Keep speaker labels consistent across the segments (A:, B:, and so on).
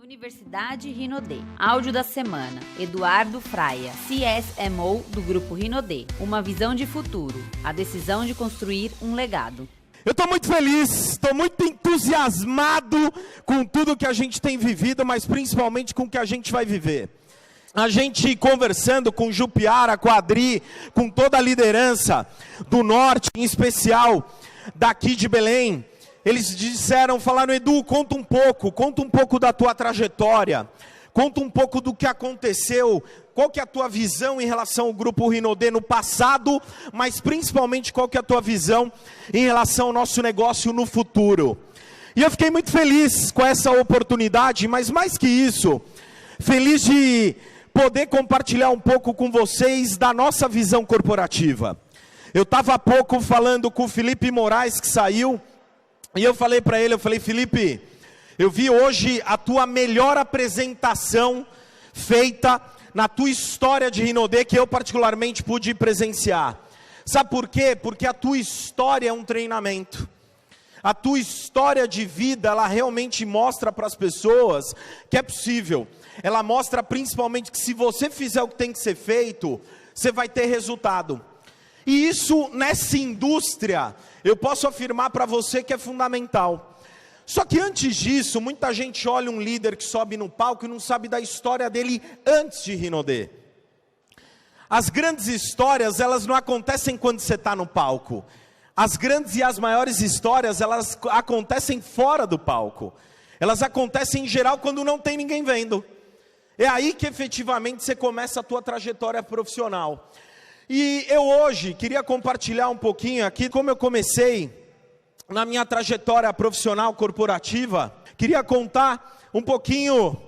A: Universidade Rinodê. Áudio da semana. Eduardo Fraia, CSMO do Grupo Rinodê. Uma visão de futuro. A decisão de construir um legado.
B: Eu estou muito feliz, estou muito entusiasmado com tudo que a gente tem vivido, mas principalmente com o que a gente vai viver. A gente conversando com Jupiara, com a Adri, com toda a liderança do Norte, em especial daqui de Belém, eles falaram, Edu, conta um pouco da tua trajetória, conta um pouco do que aconteceu, qual que é a tua visão em relação ao Grupo Rinodê no passado, mas principalmente qual que é a tua visão em relação ao nosso negócio no futuro. E eu fiquei muito feliz com essa oportunidade, mas mais que isso, feliz de poder compartilhar um pouco com vocês da nossa visão corporativa. Eu estava há pouco falando com o Felipe Moraes, que saiu, e eu falei para ele, Felipe, eu vi hoje a tua melhor apresentação feita na tua história de Rinodê, que eu particularmente pude presenciar. Sabe por quê? Porque a tua história é um treinamento. A tua história de vida, ela realmente mostra para as pessoas que é possível. Ela mostra principalmente que se você fizer o que tem que ser feito, você vai ter resultado. E isso, nessa indústria, eu posso afirmar para você que é fundamental. Só que antes disso, muita gente olha um líder que sobe no palco e não sabe da história dele antes de Rinodê. As grandes histórias, elas não acontecem quando você está no palco. As grandes e as maiores histórias, elas acontecem fora do palco. Elas acontecem em geral quando não tem ninguém vendo. É aí que efetivamente você começa a tua trajetória profissional. E eu hoje queria compartilhar um pouquinho aqui como eu comecei na minha trajetória profissional corporativa. Queria contar um pouquinho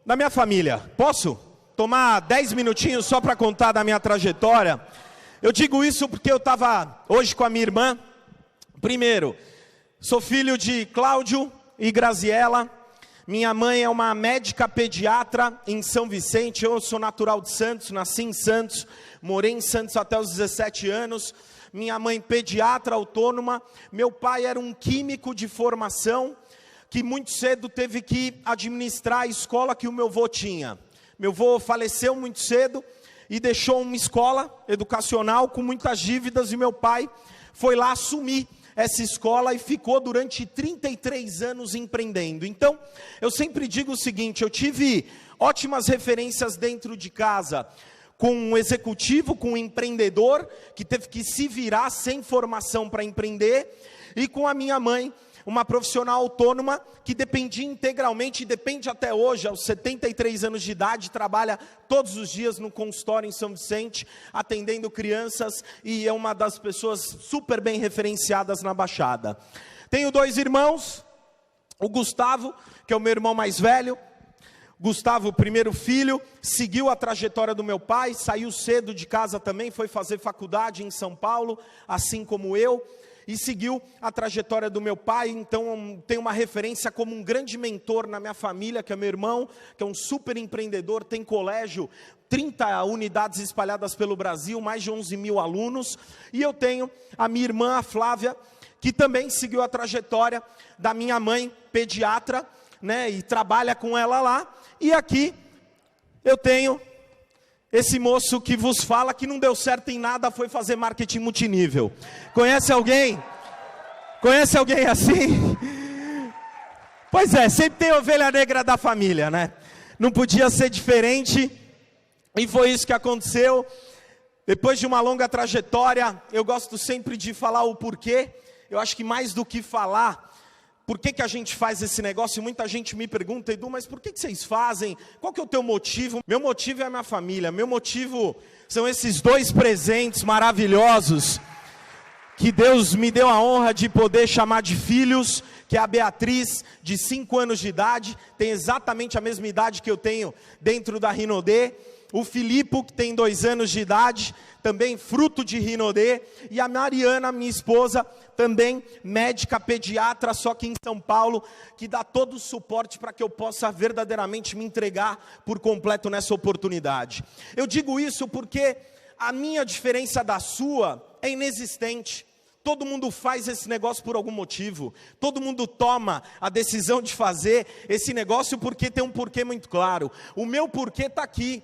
B: da minha família. Posso tomar 10 minutinhos só para contar da minha trajetória? Eu digo isso porque eu estava hoje com a minha irmã. Primeiro, sou filho de Cláudio e Graziela. Minha mãe é uma médica pediatra em São Vicente. Eu sou natural de Santos, nasci em Santos, morei em Santos até os 17 anos. Minha mãe pediatra autônoma. Meu pai era um químico de formação, que muito cedo teve que administrar a escola que o meu avô tinha. Meu avô faleceu muito cedo e deixou uma escola educacional com muitas dívidas, e meu pai foi lá assumir essa escola e ficou durante 33 anos empreendendo. Então, eu sempre digo o seguinte, eu tive ótimas referências dentro de casa, com um executivo, com um empreendedor, que teve que se virar sem formação para empreender, e com a minha mãe, uma profissional autônoma, que dependia integralmente, e depende até hoje, aos 73 anos de idade, trabalha todos os dias no consultório em São Vicente, atendendo crianças, e é uma das pessoas super bem referenciadas na Baixada. Tenho 2 irmãos, o Gustavo, que é o meu irmão mais velho. Gustavo, primeiro filho, seguiu a trajetória do meu pai, saiu cedo de casa também, foi fazer faculdade em São Paulo, assim como eu, e seguiu a trajetória do meu pai. Então tem uma referência como um grande mentor na minha família, que é meu irmão, que é um super empreendedor, tem colégio, 30 unidades espalhadas pelo Brasil, mais de 11 mil alunos. E eu tenho a minha irmã, a Flávia, que também seguiu a trajetória da minha mãe, pediatra, né, e trabalha com ela lá. E aqui eu tenho esse moço que vos fala, que não deu certo em nada, foi fazer marketing multinível. Conhece alguém? Conhece alguém assim? Pois é, sempre tem a ovelha negra da família, né? Não podia ser diferente, e foi isso que aconteceu. Depois de uma longa trajetória, eu gosto sempre de falar o porquê. Eu acho que mais do que falar por que a gente faz esse negócio, muita gente me pergunta, Edu, mas por que vocês fazem? Qual que é o teu motivo? Meu motivo é a minha família, meu motivo são esses 2 presentes maravilhosos, que Deus me deu a honra de poder chamar de filhos, que é a Beatriz, de 5 anos de idade, tem exatamente a mesma idade que eu tenho dentro da Rinodê. O Filipe, que tem 2 anos de idade, também fruto de Rinodê, e a Mariana, minha esposa, também médica pediatra, só que em São Paulo, que dá todo o suporte para que eu possa verdadeiramente me entregar por completo nessa oportunidade. Eu digo isso porque a minha diferença da sua é inexistente. Todo mundo faz esse negócio por algum motivo. Todo mundo toma a decisão de fazer esse negócio porque tem um porquê muito claro. O meu porquê está aqui.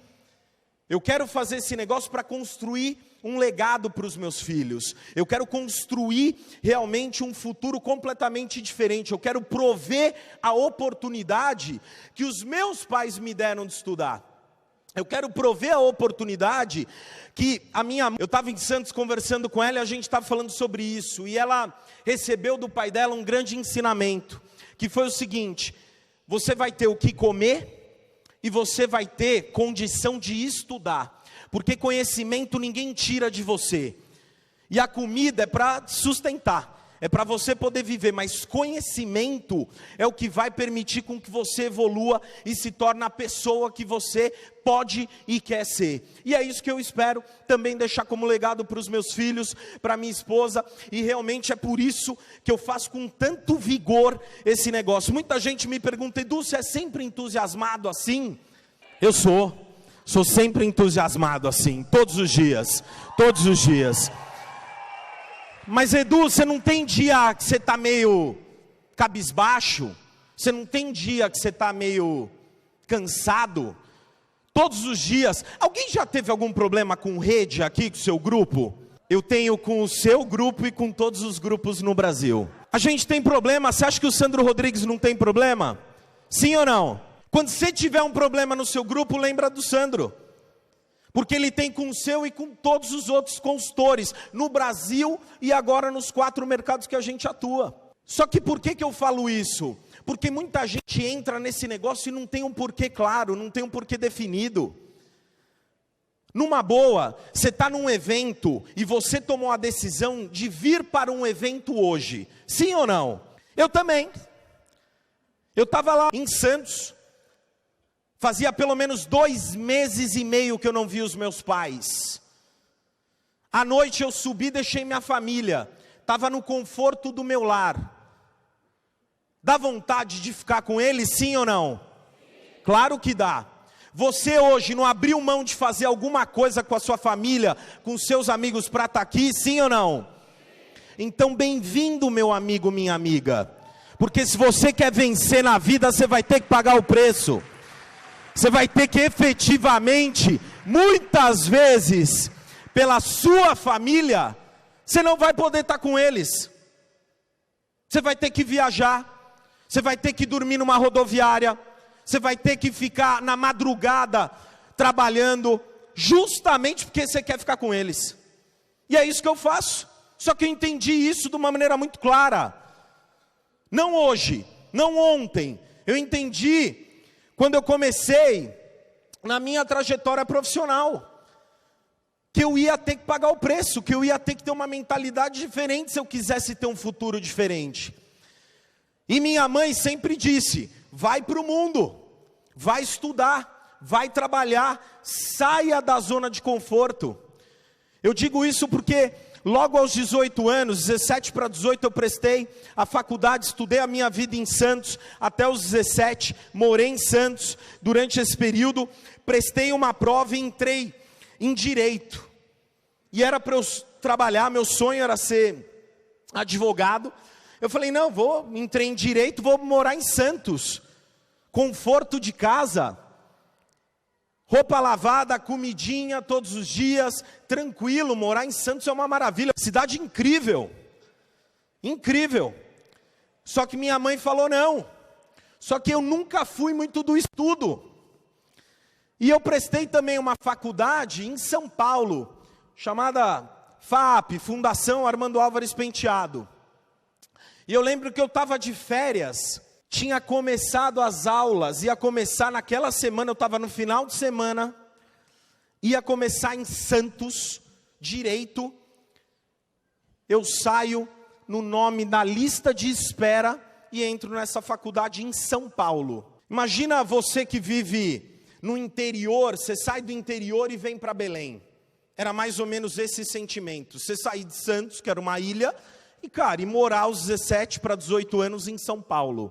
B: Eu quero fazer esse negócio para construir um legado para os meus filhos. Eu quero construir realmente um futuro completamente diferente. Eu quero prover a oportunidade que os meus pais me deram de estudar. Eu quero prover a oportunidade que eu estava em Santos conversando com ela e a gente estava falando sobre isso. E ela recebeu do pai dela um grande ensinamento, que foi o seguinte: você vai ter o que comer e você vai ter condição de estudar. Porque conhecimento ninguém tira de você. E a comida é para sustentar. É para você poder viver, mas conhecimento é o que vai permitir com que você evolua e se torne a pessoa que você pode e quer ser. E é isso que eu espero também deixar como legado para os meus filhos, para minha esposa, e realmente é por isso que eu faço com tanto vigor esse negócio. Muita gente me pergunta: Edu, você é sempre entusiasmado assim? Eu sou sempre entusiasmado assim, todos os dias. Mas Edu, você não tem dia que você está meio cabisbaixo? Você não tem dia que você está meio cansado? Todos os dias. Alguém já teve algum problema com rede aqui, com o seu grupo? Eu tenho com o seu grupo e com todos os grupos no Brasil. A gente tem problema. Você acha que o Sandro Rodrigues não tem problema? Sim ou não? Quando você tiver um problema no seu grupo, lembra do Sandro. Porque ele tem com o seu e com todos os outros consultores, no Brasil e agora nos 4 mercados que a gente atua. Só que por que eu falo isso? Porque muita gente entra nesse negócio e não tem um porquê claro, não tem um porquê definido. Numa boa, você está num evento e você tomou a decisão de vir para um evento hoje. Sim ou não? Eu também. Eu estava lá em Santos. Fazia pelo menos 2 meses e meio que eu não vi os meus pais. À noite eu subi, deixei minha família. Estava no conforto do meu lar. Dá vontade de ficar com eles, sim ou não? Claro que dá. Você hoje não abriu mão de fazer alguma coisa com a sua família, com seus amigos para estar aqui, sim ou não? Então bem-vindo, meu amigo, minha amiga. Porque se você quer vencer na vida, você vai ter que pagar o preço. Você vai ter que efetivamente, muitas vezes, pela sua família, você não vai poder estar com eles. Você vai ter que viajar, você vai ter que dormir numa rodoviária, você vai ter que ficar na madrugada trabalhando, justamente porque você quer ficar com eles. E é isso que eu faço. Só que eu entendi isso de uma maneira muito clara. Não hoje, não ontem. Eu entendi quando eu comecei na minha trajetória profissional, que eu ia ter que pagar o preço, que eu ia ter que ter uma mentalidade diferente se eu quisesse ter um futuro diferente. E minha mãe sempre disse: vai para o mundo, vai estudar, vai trabalhar, saia da zona de conforto. Eu digo isso porque logo aos 18 anos, 17 para 18, eu prestei a faculdade, estudei a minha vida em Santos, até os 17, morei em Santos. Durante esse período, prestei uma prova e entrei em Direito. E era para eu trabalhar, meu sonho era ser advogado. Eu falei, não, entrei em Direito, vou morar em Santos. Conforto de casa, roupa lavada, comidinha todos os dias, tranquilo. Morar em Santos é uma maravilha, cidade incrível, incrível. Só que minha mãe falou não, só que eu nunca fui muito do estudo. E eu prestei também uma faculdade em São Paulo, chamada FAP, Fundação Armando Álvares Penteado. E eu lembro que eu estava de férias, tinha começado as aulas, ia começar naquela semana, eu estava no final de semana, ia começar em Santos, Direito. Eu saio no nome da lista de espera e entro nessa faculdade em São Paulo. Imagina você que vive no interior, você sai do interior e vem para Belém. Era mais ou menos esse sentimento. Você sair de Santos, que era uma ilha, e morar aos 17 para 18 anos em São Paulo.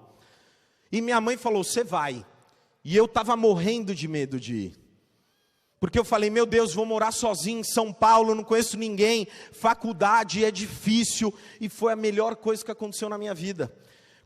B: E minha mãe falou, você vai. E eu estava morrendo de medo de ir. Porque eu falei, meu Deus, vou morar sozinho em São Paulo, não conheço ninguém, faculdade é difícil, e foi a melhor coisa que aconteceu na minha vida.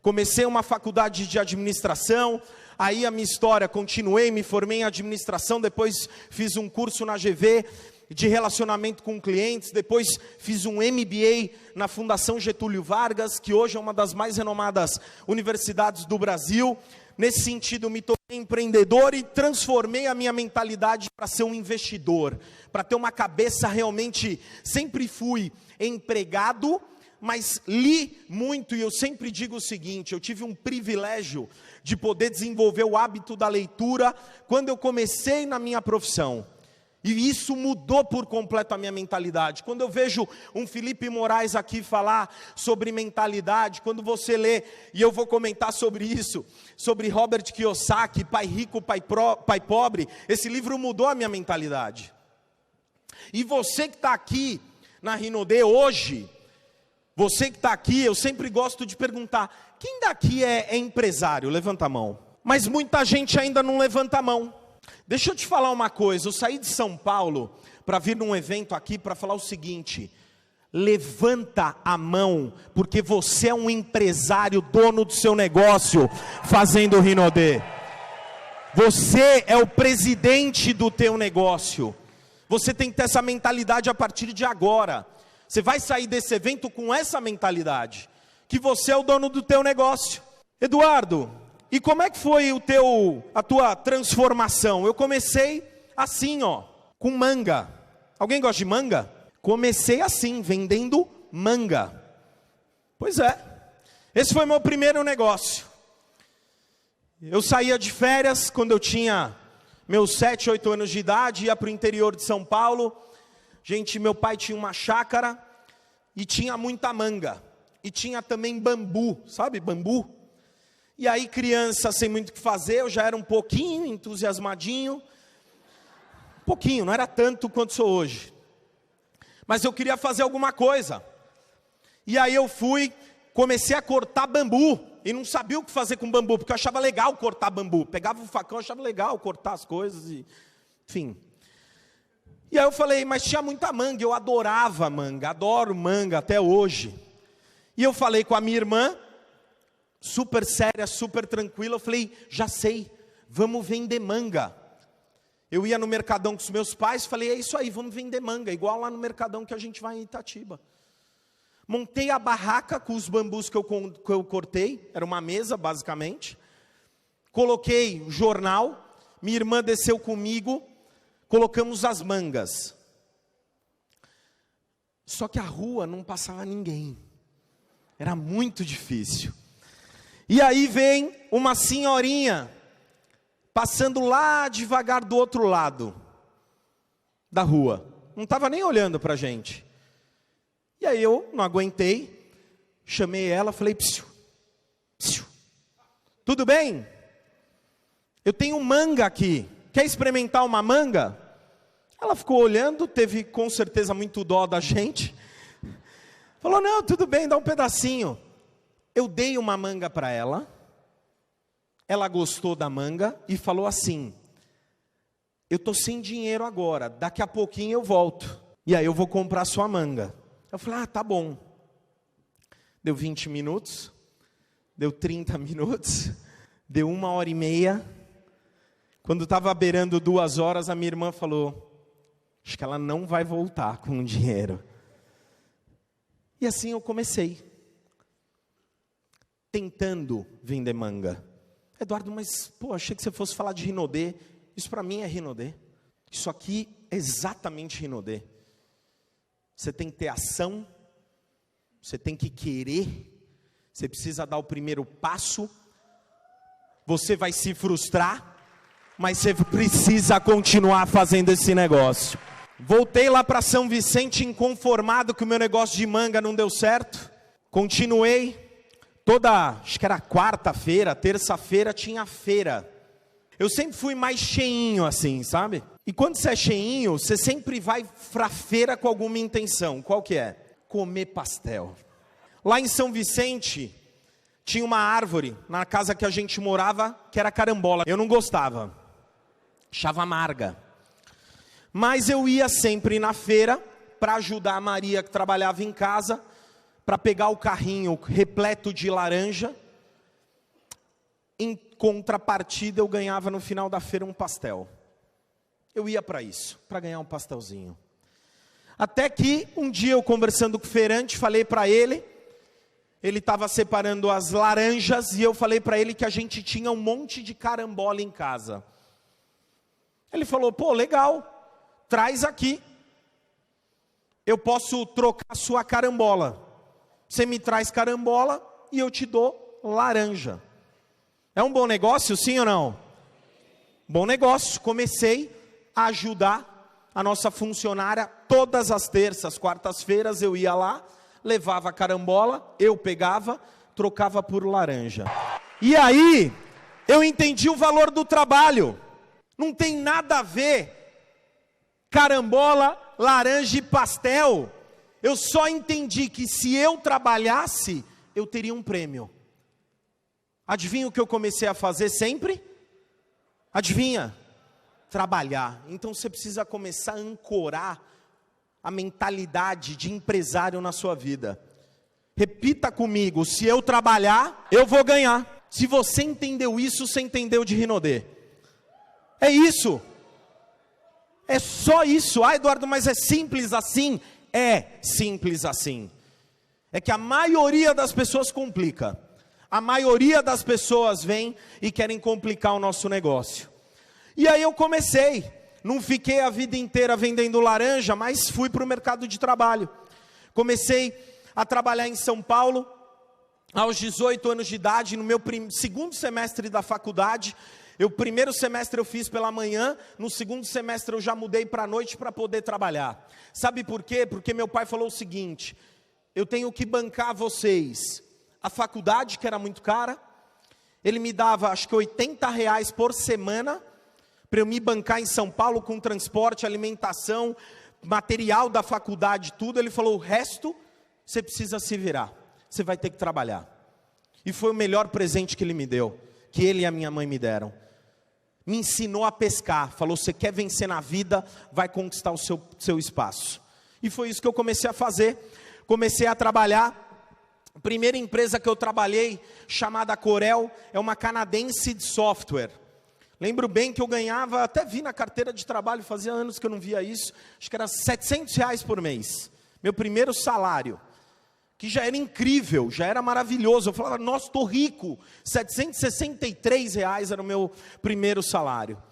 B: Comecei uma faculdade de administração, aí a minha história, continuei, me formei em administração, depois fiz um curso na GV de relacionamento com clientes, depois fiz um MBA na Fundação Getúlio Vargas, que hoje é uma das mais renomadas universidades do Brasil. Nesse sentido, me tornei empreendedor e transformei a minha mentalidade para ser um investidor, para ter uma cabeça realmente, sempre fui empregado, mas li muito, e eu sempre digo o seguinte, eu tive um privilégio de poder desenvolver o hábito da leitura quando eu comecei na minha profissão. E isso mudou por completo a minha mentalidade. Quando eu vejo um Felipe Moraes aqui falar sobre mentalidade, quando você lê, e eu vou comentar sobre isso, sobre Robert Kiyosaki, Pai Rico, Pai Pobre, esse livro mudou a minha mentalidade. E você que está aqui na Rinode hoje, você que está aqui, eu sempre gosto de perguntar, quem daqui é empresário? Levanta a mão. Mas muita gente ainda não levanta a mão. Deixa eu te falar uma coisa, eu saí de São Paulo para vir num evento aqui para falar o seguinte, levanta a mão, porque você é um empresário, dono do seu negócio, fazendo Rinode. Você é o presidente do teu negócio, você tem que ter essa mentalidade a partir de agora. Você vai sair desse evento com essa mentalidade, que você é o dono do teu negócio. Eduardo, e como é que foi a tua transformação? Eu comecei assim, com manga. Alguém gosta de manga? Comecei assim, vendendo manga. Pois é, esse foi meu primeiro negócio. Eu saía de férias quando eu tinha meus 7, 8 anos de idade, ia para o interior de São Paulo. Gente, meu pai tinha uma chácara e tinha muita manga. E tinha também bambu, sabe bambu? E aí criança sem muito o que fazer, eu já era um pouquinho entusiasmadinho. Um pouquinho, não era tanto quanto sou hoje. Mas eu queria fazer alguma coisa. E aí eu comecei a cortar bambu. E não sabia o que fazer com bambu, porque eu achava legal cortar bambu. Pegava o facão, eu achava legal cortar as coisas, enfim. E aí eu falei, mas tinha muita manga, eu adorava manga, adoro manga até hoje. E eu falei com a minha irmã, super séria, super tranquila, eu falei, já sei, vamos vender manga. Eu ia no Mercadão com os meus pais, falei, é isso aí, vamos vender manga, igual lá no Mercadão que a gente vai em Itatiba. Montei a barraca com os bambus que eu cortei, era uma mesa basicamente. Coloquei o jornal, minha irmã desceu comigo, colocamos as mangas. Só que a rua não passava ninguém, era muito difícil. E aí vem uma senhorinha, passando lá devagar do outro lado da rua. Não estava nem olhando para a gente. E aí eu não aguentei, chamei ela, falei, psiu, psiu. Tudo bem? Eu tenho manga aqui, quer experimentar uma manga? Ela ficou olhando, teve com certeza muito dó da gente. Falou, não, tudo bem, dá um pedacinho. Eu dei uma manga para ela, ela gostou da manga e falou assim, eu estou sem dinheiro agora, daqui a pouquinho eu volto, e aí eu vou comprar sua manga. Eu falei, tá bom. Deu 20 minutos, deu 30 minutos, deu 1h30, quando estava beirando 2 horas, a minha irmã falou, acho que ela não vai voltar com o dinheiro. E assim eu comecei. Tentando vender manga. Eduardo, mas achei que você fosse falar de Rinode. Isso para mim é Rinode. Isso aqui é exatamente Rinode. Você tem que ter ação, você tem que querer, você precisa dar o primeiro passo, você vai se frustrar, mas você precisa continuar fazendo esse negócio. Voltei lá para São Vicente inconformado que o meu negócio de manga não deu certo, continuei. Acho que era quarta-feira, terça-feira tinha feira. Eu sempre fui mais cheinho assim, sabe? E quando você é cheinho, você sempre vai pra feira com alguma intenção. Qual que é? Comer pastel. Lá em São Vicente, tinha uma árvore, na casa que a gente morava, que era carambola. Eu não gostava. Achava amarga. Mas eu ia sempre na feira para ajudar a Maria, que trabalhava em casa, para pegar o carrinho repleto de laranja. Em contrapartida, eu ganhava no final da feira um pastel. Eu ia para isso, para ganhar um pastelzinho. Até que um dia eu conversando com o feirante, falei para ele estava separando as laranjas, e eu falei para ele que a gente tinha um monte de carambola em casa. Ele falou, pô, legal, traz aqui. Eu posso trocar a sua carambola. Você me traz carambola e eu te dou laranja. É um bom negócio, sim ou não? Bom negócio. Comecei a ajudar a nossa funcionária todas as terças, quartas-feiras eu ia lá, levava a carambola, eu pegava, trocava por laranja. E aí, eu entendi o valor do trabalho. Não tem nada a ver carambola, laranja e pastel. Eu só entendi que se eu trabalhasse, eu teria um prêmio. Adivinha o que eu comecei a fazer sempre? Adivinha? Trabalhar. Então você precisa começar a ancorar a mentalidade de empresário na sua vida. Repita comigo, se eu trabalhar, eu vou ganhar. Se você entendeu isso, você entendeu de Rinodê. É isso. É só isso. Ah, Eduardo, mas é simples assim? É simples assim. É que a maioria das pessoas complica. A maioria das pessoas vem e querem complicar o nosso negócio. E aí eu comecei. Não fiquei a vida inteira vendendo laranja, mas fui para o mercado de trabalho. Comecei a trabalhar em São Paulo, aos 18 anos de idade, no meu segundo semestre da faculdade. O primeiro semestre eu fiz pela manhã, no segundo semestre eu já mudei para a noite para poder trabalhar. Sabe por quê? Porque meu pai falou o seguinte, eu tenho que bancar vocês. A faculdade, que era muito cara, ele me dava acho que R$80 por semana, para eu me bancar em São Paulo com transporte, alimentação, material da faculdade, tudo. Ele falou, o resto você precisa se virar, você vai ter que trabalhar. E foi o melhor presente que ele me deu, que ele e a minha mãe me deram. Me ensinou a pescar, falou, você quer vencer na vida, vai conquistar o seu espaço. E foi isso que eu comecei a fazer, comecei a trabalhar. A primeira empresa que eu trabalhei, chamada Corel, é uma canadense de software. Lembro bem que eu ganhava, até vi na carteira de trabalho, fazia anos que eu não via isso, acho que era R$700 por mês. Meu primeiro salário, que já era incrível, já era maravilhoso. Eu falava, nossa, estou rico. R$763 era o meu primeiro salário.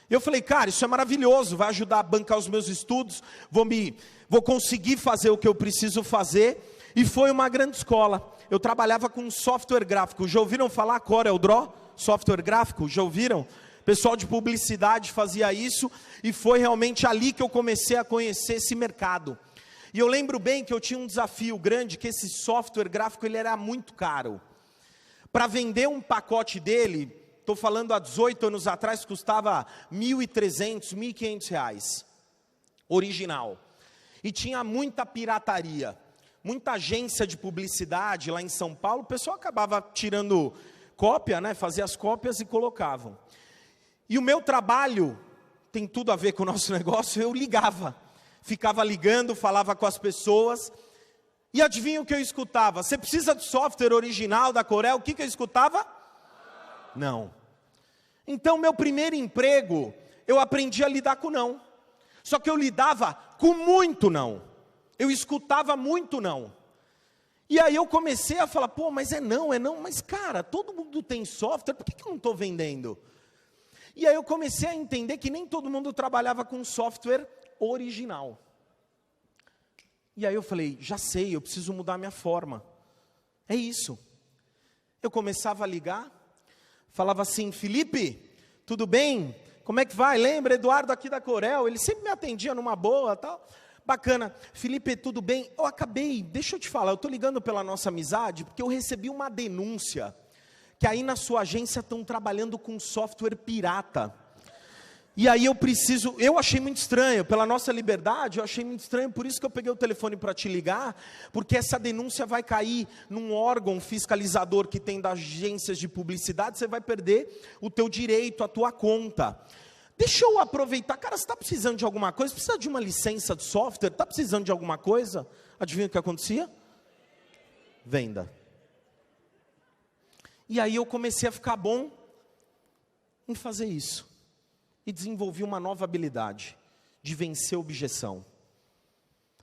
B: Eu falei, cara, isso é maravilhoso, vai ajudar a bancar os meus estudos, vou conseguir fazer o que eu preciso fazer. E foi uma grande escola. Eu trabalhava com software gráfico. Já ouviram falar CorelDRAW? Software gráfico, já ouviram? Pessoal de publicidade fazia isso. E foi realmente ali que eu comecei a conhecer esse mercado. E eu lembro bem que eu tinha um desafio grande, que esse software gráfico ele era muito caro. Para vender um pacote dele, estou falando há 18 anos atrás, custava R$1.300, R$1.500. Original. E tinha muita pirataria. Muita agência de publicidade lá em São Paulo, o pessoal acabava tirando cópia, né? Fazia as cópias e colocavam. E o meu trabalho, tem tudo a ver com o nosso negócio, eu ligava. Ficava ligando, falava com as pessoas. E adivinha o que eu escutava? Você precisa de software original da Corel? O que eu escutava? Não. Então, meu primeiro emprego, eu aprendi a lidar com não. Só que eu lidava com muito não. Eu escutava muito não. E aí eu comecei a falar, pô, mas é não, mas cara, todo mundo tem software, por que eu não estou vendendo? E aí eu comecei a entender que nem todo mundo trabalhava com software original. E aí eu falei, já sei, eu preciso mudar minha forma. É isso. Eu começava a ligar, falava assim, Felipe, tudo bem? Como é que vai? Lembra, Eduardo aqui da Corel, ele sempre me atendia numa boa, tal. Bacana. Felipe, tudo bem? Deixa eu te falar, eu estou ligando pela nossa amizade, porque eu recebi uma denúncia, que aí na sua agência estão trabalhando com software pirata. E aí eu achei muito estranho, pela nossa liberdade, eu achei muito estranho, por isso que eu peguei o telefone para te ligar, porque essa denúncia vai cair num órgão fiscalizador que tem das agências de publicidade, você vai perder o teu direito, a tua conta. Deixa eu aproveitar. Cara, você está precisando de alguma coisa? Precisa de uma licença de software? Está precisando de alguma coisa? Adivinha o que acontecia? Venda. E aí eu comecei a ficar bom em fazer isso. E desenvolvi uma nova habilidade de vencer a objeção.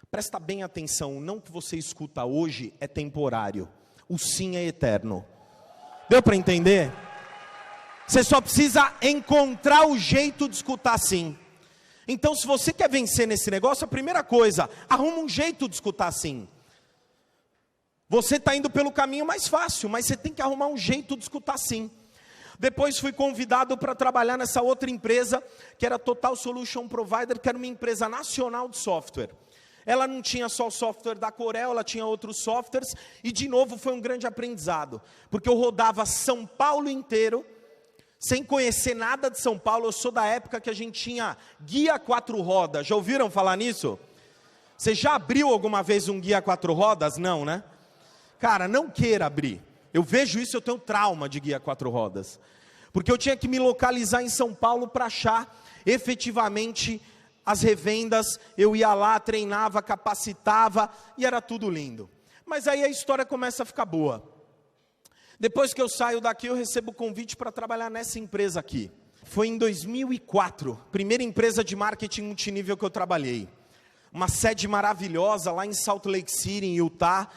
B: Presta bem atenção, não que você escuta hoje é temporário. O sim é eterno. Deu para entender? Você só precisa encontrar o jeito de escutar sim. Então, se você quer vencer nesse negócio, a primeira coisa, arruma um jeito de escutar sim. Você está indo pelo caminho mais fácil, mas você tem que arrumar um jeito de escutar sim. Depois fui convidado para trabalhar nessa outra empresa, que era Total Solution Provider, que era uma empresa nacional de software. Ela não tinha só o software da Corel, ela tinha outros softwares, e de novo foi um grande aprendizado, porque eu rodava São Paulo inteiro, sem conhecer nada de São Paulo. Eu sou da época que a gente tinha guia 4 rodas, já ouviram falar nisso? Você já abriu alguma vez um guia 4 rodas? Não, né? Cara, não queira abrir. Eu vejo isso, eu tenho trauma de guia 4 rodas. Porque eu tinha que me localizar em São Paulo para achar efetivamente as revendas. Eu ia lá, treinava, capacitava e era tudo lindo. Mas aí a história começa a ficar boa. Depois que eu saio daqui, eu recebo o convite para trabalhar nessa empresa aqui. Foi em 2004, primeira empresa de marketing multinível que eu trabalhei. Uma sede maravilhosa lá em Salt Lake City, em Utah.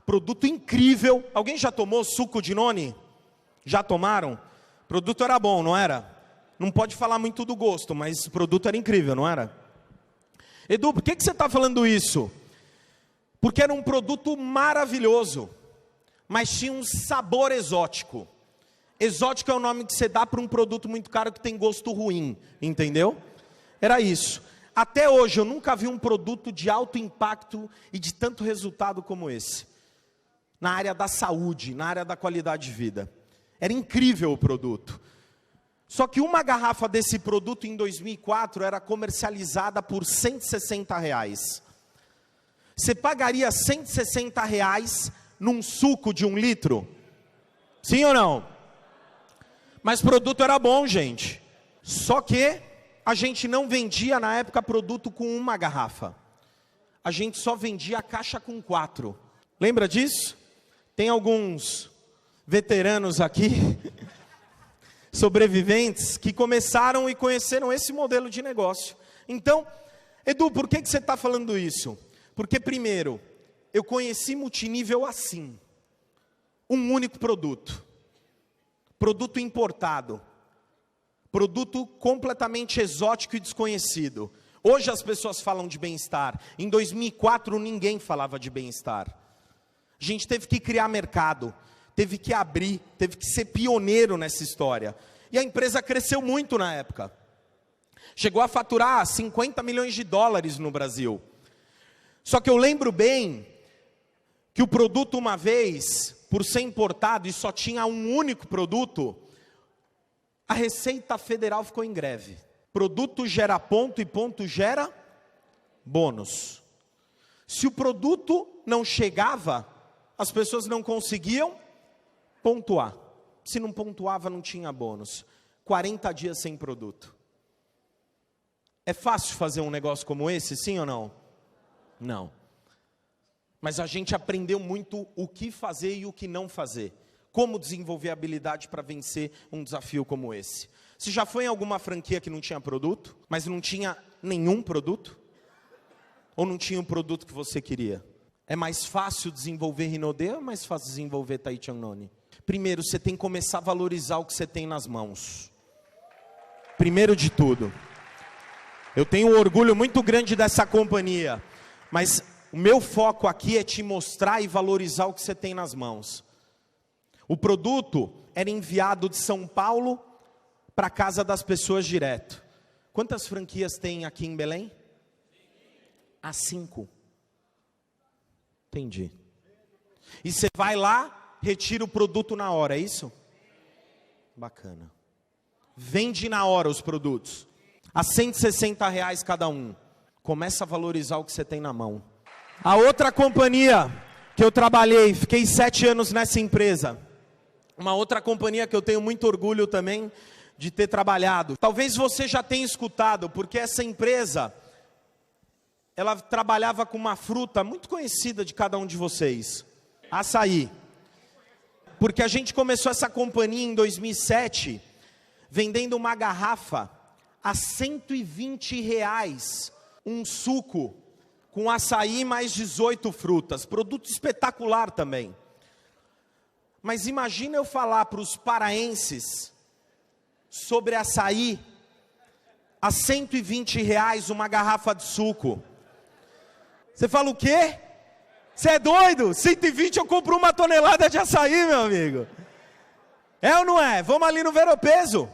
B: Produto incrível. Alguém já tomou suco de noni? Já tomaram? O produto era bom, não era? Não pode falar muito do gosto, mas o produto era incrível, não era? Edu, por que você está falando isso? Porque era um produto maravilhoso, mas tinha um sabor exótico. Exótico é o nome que você dá para um produto muito caro que tem gosto ruim, entendeu? Era isso. Até hoje eu nunca vi um produto de alto impacto e de tanto resultado como esse. Na área da saúde, na área da qualidade de vida. Era incrível o produto. Só que uma garrafa desse produto em 2004 era comercializada por R$160. Você pagaria R$160 num suco de 1 litro? Sim ou não? Mas o produto era bom, gente. Só que a gente não vendia na época produto com uma garrafa. A gente só vendia a caixa com 4. Lembra disso? Tem alguns veteranos aqui, sobreviventes, que começaram e conheceram esse modelo de negócio. Então, Edu, por que você está falando isso? Porque primeiro, eu conheci multinível assim. Um único produto. Produto importado. Produto completamente exótico e desconhecido. Hoje as pessoas falam de bem-estar. Em 2004 ninguém falava de bem-estar. A gente teve que criar mercado, teve que abrir, teve que ser pioneiro nessa história. E a empresa cresceu muito na época. Chegou a faturar $50 milhões no Brasil. Só que eu lembro bem que o produto, uma vez, por ser importado e só tinha um único produto, a Receita Federal ficou em greve. Produto gera ponto e ponto gera bônus. Se o produto não chegava, as pessoas não conseguiam pontuar. Se não pontuava, não tinha bônus. 40 dias sem produto. É fácil fazer um negócio como esse, sim ou não? Não. Mas a gente aprendeu muito o que fazer e o que não fazer. Como desenvolver habilidade para vencer um desafio como esse. Você já foi em alguma franquia que não tinha produto, mas não tinha nenhum produto? Ou não tinha o produto que você queria? É mais fácil desenvolver Rinode ou é mais fácil desenvolver Taichan Noni? Primeiro, você tem que começar a valorizar o que você tem nas mãos. Primeiro de tudo. Eu tenho um orgulho muito grande dessa companhia, mas o meu foco aqui é te mostrar e valorizar o que você tem nas mãos. O produto era enviado de São Paulo para a casa das pessoas direto. Quantas franquias tem aqui em Belém? 5. Entendi. E você vai lá, retira o produto na hora, é isso? Bacana. Vende na hora os produtos. A R$160 cada um. Começa a valorizar o que você tem na mão. A outra companhia que eu trabalhei, fiquei 7 anos nessa empresa. Uma outra companhia que eu tenho muito orgulho também, de ter trabalhado. Talvez você já tenha escutado, porque essa empresa, ela trabalhava com uma fruta muito conhecida de cada um de vocês, açaí. Porque a gente começou essa companhia em 2007, vendendo uma garrafa a R$120, um suco com açaí mais 18 frutas, produto espetacular também. Mas imagina eu falar para os paraenses sobre açaí a R$120 uma garrafa de suco. Você fala o quê? Você é doido? 120 eu compro 1 tonelada de açaí, meu amigo. É ou não é? Vamos ali no Ver-o-Peso.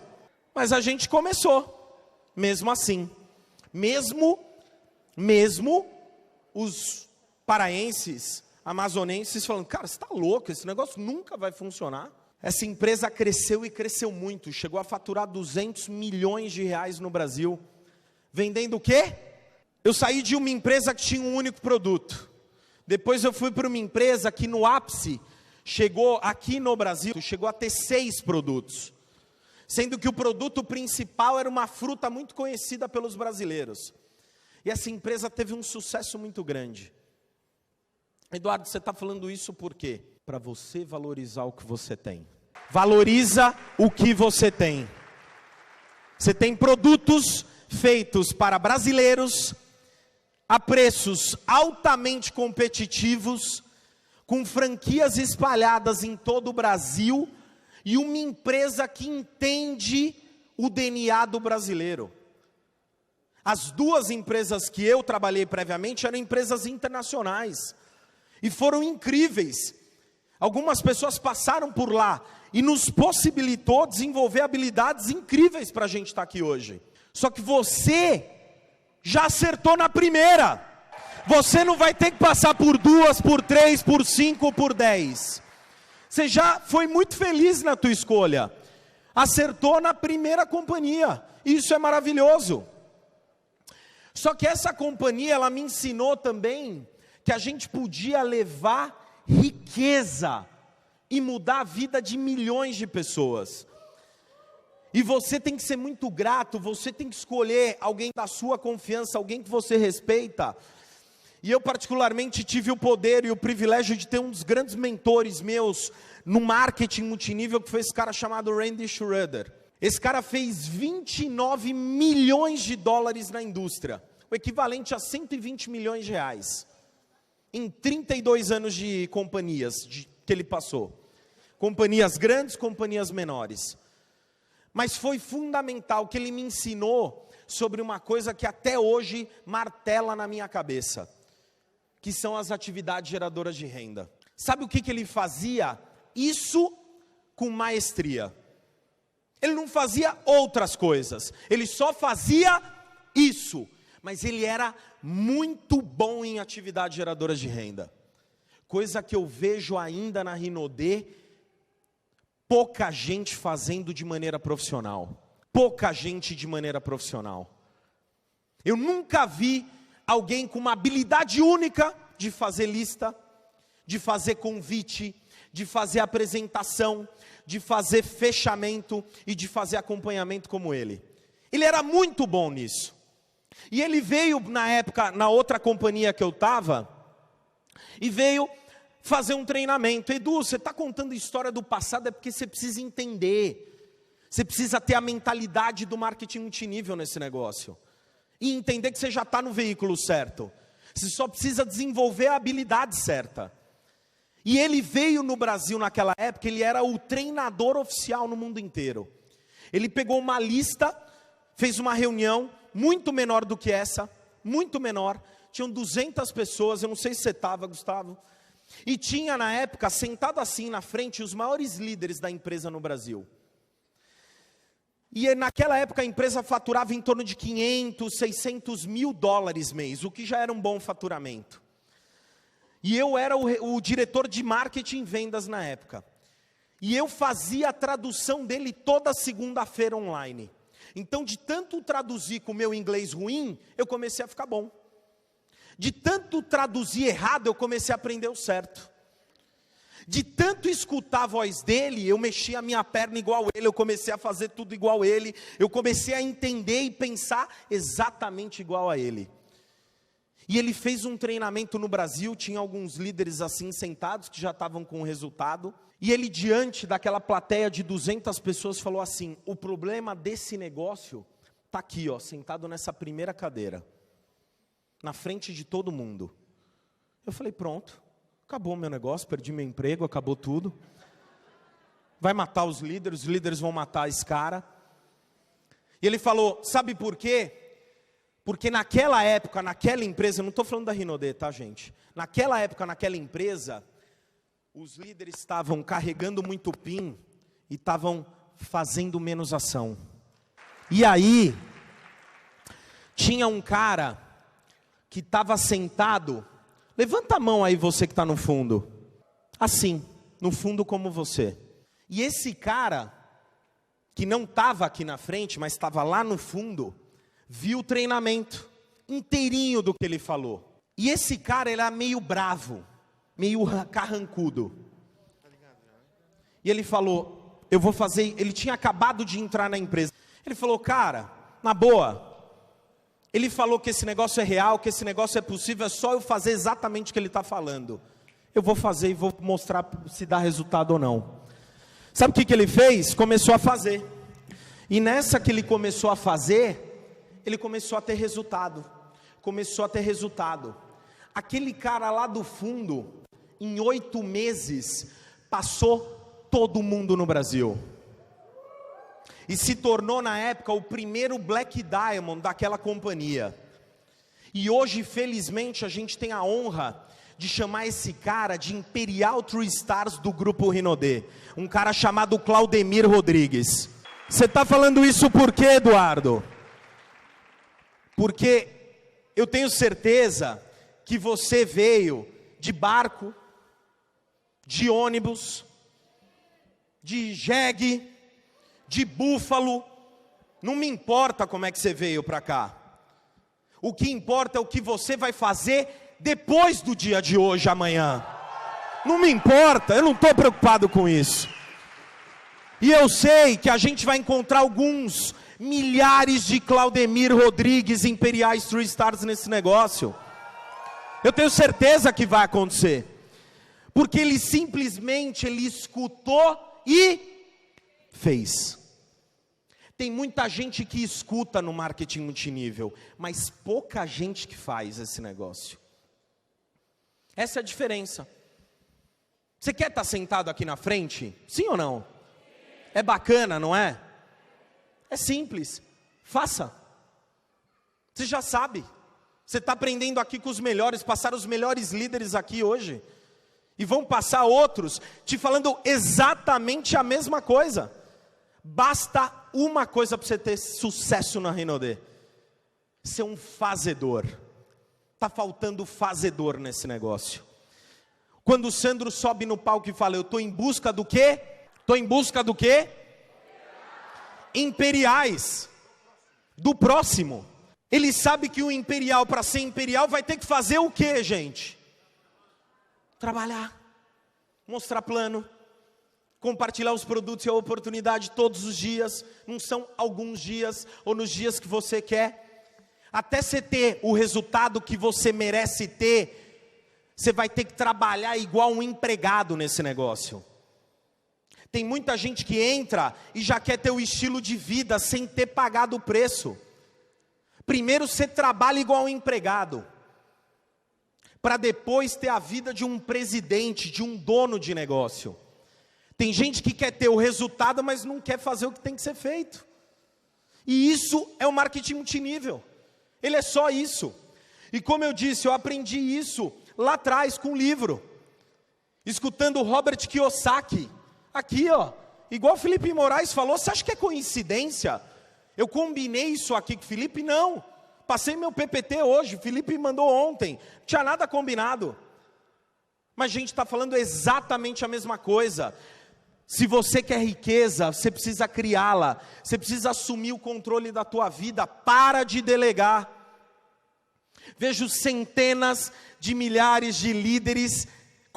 B: Mas a gente começou, mesmo assim. Mesmo os paraenses, amazonenses falando, cara, você está louco, esse negócio nunca vai funcionar. Essa empresa cresceu e cresceu muito, chegou a faturar R$200 milhões no Brasil. Vendendo o quê? Eu saí de uma empresa que tinha um único produto. Depois eu fui para uma empresa que no ápice, chegou aqui no Brasil, chegou a ter 6 produtos. Sendo que o produto principal era uma fruta muito conhecida pelos brasileiros. E essa empresa teve um sucesso muito grande. Eduardo, você está falando isso por quê? Para você valorizar o que você tem. Valoriza o que você tem. Você tem produtos feitos para brasileiros, a preços altamente competitivos, com franquias espalhadas em todo o Brasil, e uma empresa que entende o DNA do brasileiro. As 2 empresas que eu trabalhei previamente eram empresas internacionais, e foram incríveis. Algumas pessoas passaram por lá, e nos possibilitou desenvolver habilidades incríveis para a gente estar aqui hoje. Só que você já acertou na primeira. Você não vai ter que passar por 2, por 3, por 5, por 10. Você já foi muito feliz na tua escolha. Acertou na primeira companhia. Isso é maravilhoso. Só que essa companhia, ela me ensinou também que a gente podia levar riqueza e mudar a vida de milhões de pessoas. E você tem que ser muito grato, você tem que escolher alguém da sua confiança, alguém que você respeita. E eu particularmente tive o poder e o privilégio de ter um dos grandes mentores meus no marketing multinível, que foi esse cara chamado Randy Schroeder. Esse cara fez 29 milhões de dólares na indústria, o equivalente a 120 milhões de reais, em 32 anos de companhias que ele passou. Companhias grandes, companhias menores. Mas foi fundamental que ele me ensinou sobre uma coisa que até hoje martela na minha cabeça, que são as atividades geradoras de renda. Sabe o que ele fazia? Isso com maestria. Ele não fazia outras coisas, ele só fazia isso. Mas ele era muito bom em atividades geradoras de renda. Coisa que eu vejo ainda na Rinodê, pouca gente fazendo de maneira profissional. Pouca gente de maneira profissional. Eu nunca vi alguém com uma habilidade única de fazer lista, de fazer convite, de fazer apresentação, de fazer fechamento e de fazer acompanhamento como ele. Ele era muito bom nisso. E ele veio na época, na outra companhia que eu estava, e veio fazer um treinamento. Edu, você está contando a história do passado, é porque você precisa entender. Você precisa ter a mentalidade do marketing multinível nesse negócio. E entender que você já está no veículo certo. Você só precisa desenvolver a habilidade certa. E ele veio no Brasil naquela época, ele era o treinador oficial no mundo inteiro. Ele pegou uma lista, fez uma reunião, muito menor do que essa, muito menor. Tinham 200 pessoas, eu não sei se você estava, Gustavo. E tinha na época, sentado assim na frente, os maiores líderes da empresa no Brasil. E naquela época a empresa faturava em torno de 500, 600 mil dólares mês, o que já era um bom faturamento. E eu era o diretor de marketing e vendas na época. E eu fazia a tradução dele toda segunda-feira online. Então, de tanto traduzir com o meu inglês ruim, eu comecei a ficar bom. De tanto traduzir errado, eu comecei a aprender o certo. De tanto escutar a voz dele, eu mexi a minha perna igual ele, eu comecei a fazer tudo igual ele, eu comecei a entender e pensar exatamente igual a ele. E ele fez um treinamento no Brasil, tinha alguns líderes assim sentados que já estavam com o resultado. E ele, diante daquela plateia de 200 pessoas, falou assim: o problema desse negócio está aqui, ó, sentado nessa primeira cadeira, na frente de todo mundo. Eu falei: pronto, acabou meu negócio, perdi meu emprego, acabou tudo. Vai matar os líderes vão matar esse cara. E ele falou: sabe por quê? Porque naquela época, naquela empresa, eu não estou falando da Rinode, tá, gente? Naquela época, naquela empresa, os líderes estavam carregando muito PIN e estavam fazendo menos ação. E aí, tinha um cara que estava sentado, levanta a mão aí você que está no fundo, assim, no fundo como você. E esse cara, que não estava aqui na frente, mas estava lá no fundo, viu o treinamento inteirinho do que ele falou. E esse cara, ele era meio bravo, meio carrancudo. E ele falou: eu vou fazer, ele tinha acabado de entrar na empresa. Ele falou: cara, na boa, ele falou que esse negócio é real, que esse negócio é possível, é só eu fazer exatamente o que ele está falando. Eu vou fazer e vou mostrar se dá resultado ou não. Sabe o que ele fez? Começou a fazer. E nessa que ele começou a fazer, ele começou a ter resultado. Começou a ter resultado. Aquele cara lá do fundo, em 8 meses, passou todo mundo no Brasil. E se tornou na época o primeiro Black Diamond daquela companhia. E hoje, felizmente, a gente tem a honra de chamar esse cara de Imperial 3 Stars do Grupo Rinode. Um cara chamado Claudemir Rodrigues. Você está falando isso por quê, Eduardo? Porque eu tenho certeza que você veio de barco, de ônibus, de jegue, de búfalo. Não me importa como é que você veio para cá. O que importa é o que você vai fazer depois do dia de hoje, amanhã. Não me importa, eu não estou preocupado com isso. E eu sei que a gente vai encontrar alguns milhares de Claudemir Rodrigues Imperiais 3 Stars nesse negócio. Eu tenho certeza que vai acontecer. Porque ele simplesmente, ele escutou e fez. Tem muita gente que escuta no marketing multinível, mas pouca gente que faz esse negócio. Essa é a diferença. Você quer estar sentado aqui na frente? Sim ou não? É bacana, não é? É simples, faça. Você já sabe. Você está aprendendo aqui com os melhores, passaram os melhores líderes aqui hoje. E vão passar outros te falando exatamente a mesma coisa. Basta uma coisa para você ter sucesso na Rinode: ser um fazedor. Está faltando fazedor nesse negócio. Quando o Sandro sobe no palco e fala: eu estou em busca do quê? Estou em busca do quê? Imperiais. Do próximo. Ele sabe que o imperial, para ser imperial, vai ter que fazer o quê, gente? Trabalhar. Mostrar plano. Compartilhar os produtos e a oportunidade todos os dias. Não são alguns dias ou nos dias que você quer. Até você ter o resultado que você merece ter, você vai ter que trabalhar igual um empregado nesse negócio. Tem muita gente que entra e já quer ter o estilo de vida sem ter pagado o preço. Primeiro você trabalha igual um empregado, para depois ter a vida de um presidente, de um dono de negócio. Tem gente que quer ter o resultado, mas não quer fazer o que tem que ser feito. E isso é o marketing multinível. Ele é só isso. E como eu disse, eu aprendi isso lá atrás com um livro, escutando o Robert Kiyosaki. Aqui, ó, igual o Felipe Moraes falou. Você acha que é coincidência? Eu combinei isso aqui com o Felipe? Não. Passei meu PPT hoje, o Felipe mandou ontem. Não tinha nada combinado. Mas a gente está falando exatamente a mesma coisa. Se você quer riqueza, você precisa criá-la. Você precisa assumir o controle da tua vida. Para de delegar. Vejo centenas de milhares de líderes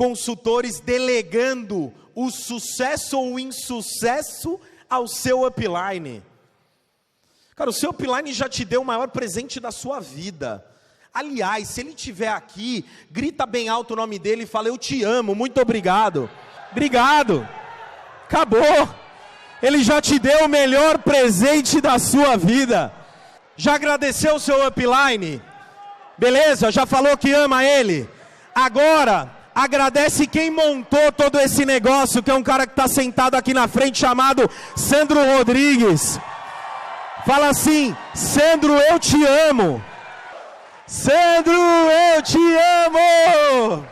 B: consultores delegando o sucesso ou o insucesso ao seu upline. Cara, o seu upline já te deu o maior presente da sua vida. Aliás, se ele estiver aqui, grita bem alto o nome dele e fala: eu te amo, muito obrigado. Obrigado. Acabou. Ele já te deu o melhor presente da sua vida. Já agradeceu o seu upline? Beleza, já falou que ama ele? Agora, agradece quem montou todo esse negócio, que é um cara que está sentado aqui na frente, chamado Sandro Rodrigues. Fala assim: Sandro, eu te amo. Sandro, eu te amo.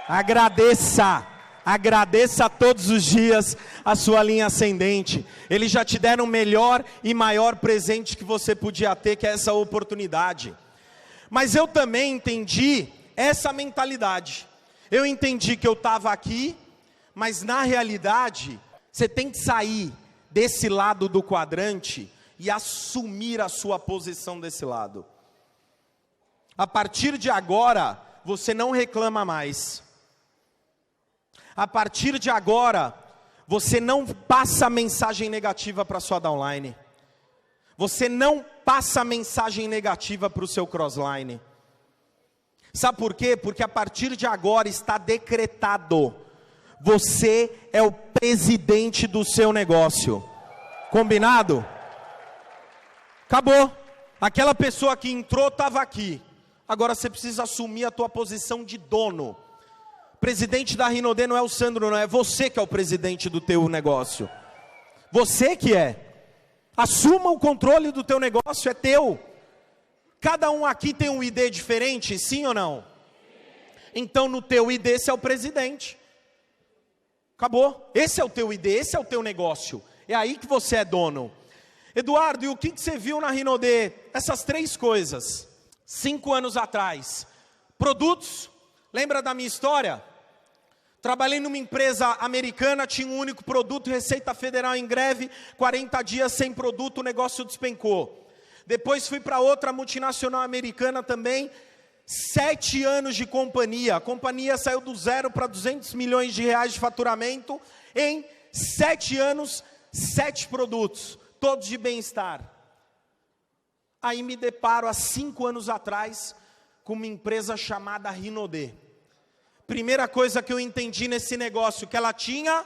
B: Agradeça. Agradeça todos os dias a sua linha ascendente. Eles já te deram o melhor e maior presente que você podia ter, que é essa oportunidade. Mas eu também entendi essa mentalidade. Eu entendi que eu estava aqui, mas na realidade, você tem que sair desse lado do quadrante e assumir a sua posição desse lado. A partir de agora, você não reclama mais. A partir de agora, você não passa mensagem negativa para a sua downline. Você não passa mensagem negativa para o seu crossline. Sabe por quê? Porque a partir de agora está decretado: você é o presidente do seu negócio. Combinado? Acabou. Aquela pessoa que entrou estava aqui. Agora você precisa assumir a tua posição de dono. Presidente da Rinode não é o Sandro, não, é você que é o presidente do teu negócio. Você que é. Assuma o controle do teu negócio, é teu. Cada um aqui tem um ID diferente, sim ou não? Então no teu ID você é o presidente. Acabou. Esse é o teu ID, esse é o teu negócio. É aí que você é dono. Eduardo, e o que você viu na Rinode? Essas 3 coisas. 5 anos atrás. Produtos. Lembra da minha história? Trabalhei numa empresa americana, tinha um único produto, Receita Federal em greve, 40 dias sem produto, o negócio despencou. Depois fui para outra multinacional americana também, 7 anos de companhia. A companhia saiu do 0 para 200 milhões de reais de faturamento, em 7 anos, 7 produtos, todos de bem-estar. Aí me deparo há 5 anos atrás, com uma empresa chamada Rinode. Primeira coisa que eu entendi nesse negócio, que ela tinha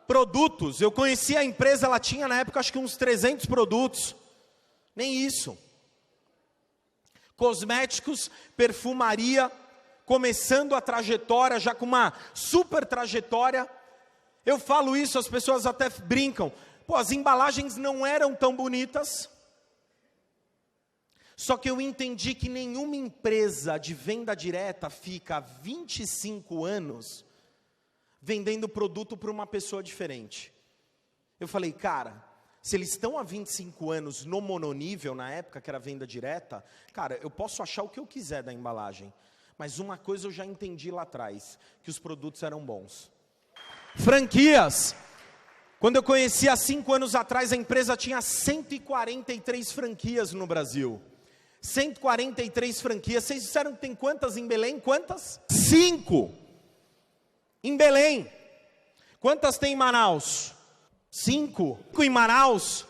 B: produtos. Eu conheci a empresa, ela tinha na época acho que uns 300 produtos. Nem isso. Cosméticos, perfumaria, começando a trajetória, já com uma super trajetória. Eu falo isso, as pessoas até brincam. Pô, as embalagens não eram tão bonitas. Só que eu entendi que nenhuma empresa de venda direta fica 25 anos vendendo produto para uma pessoa diferente. Eu falei, cara, se eles estão há 25 anos no mononível, na época que era venda direta, cara, eu posso achar o que eu quiser da embalagem. Mas uma coisa eu já entendi lá atrás, que os produtos eram bons. Franquias. Quando eu conheci há 5 anos atrás, a empresa tinha 143 franquias no Brasil. 143 franquias. Vocês disseram que tem quantas em Belém? Quantas? 5 em Belém. Quantas tem em Manaus? 5 em Manaus.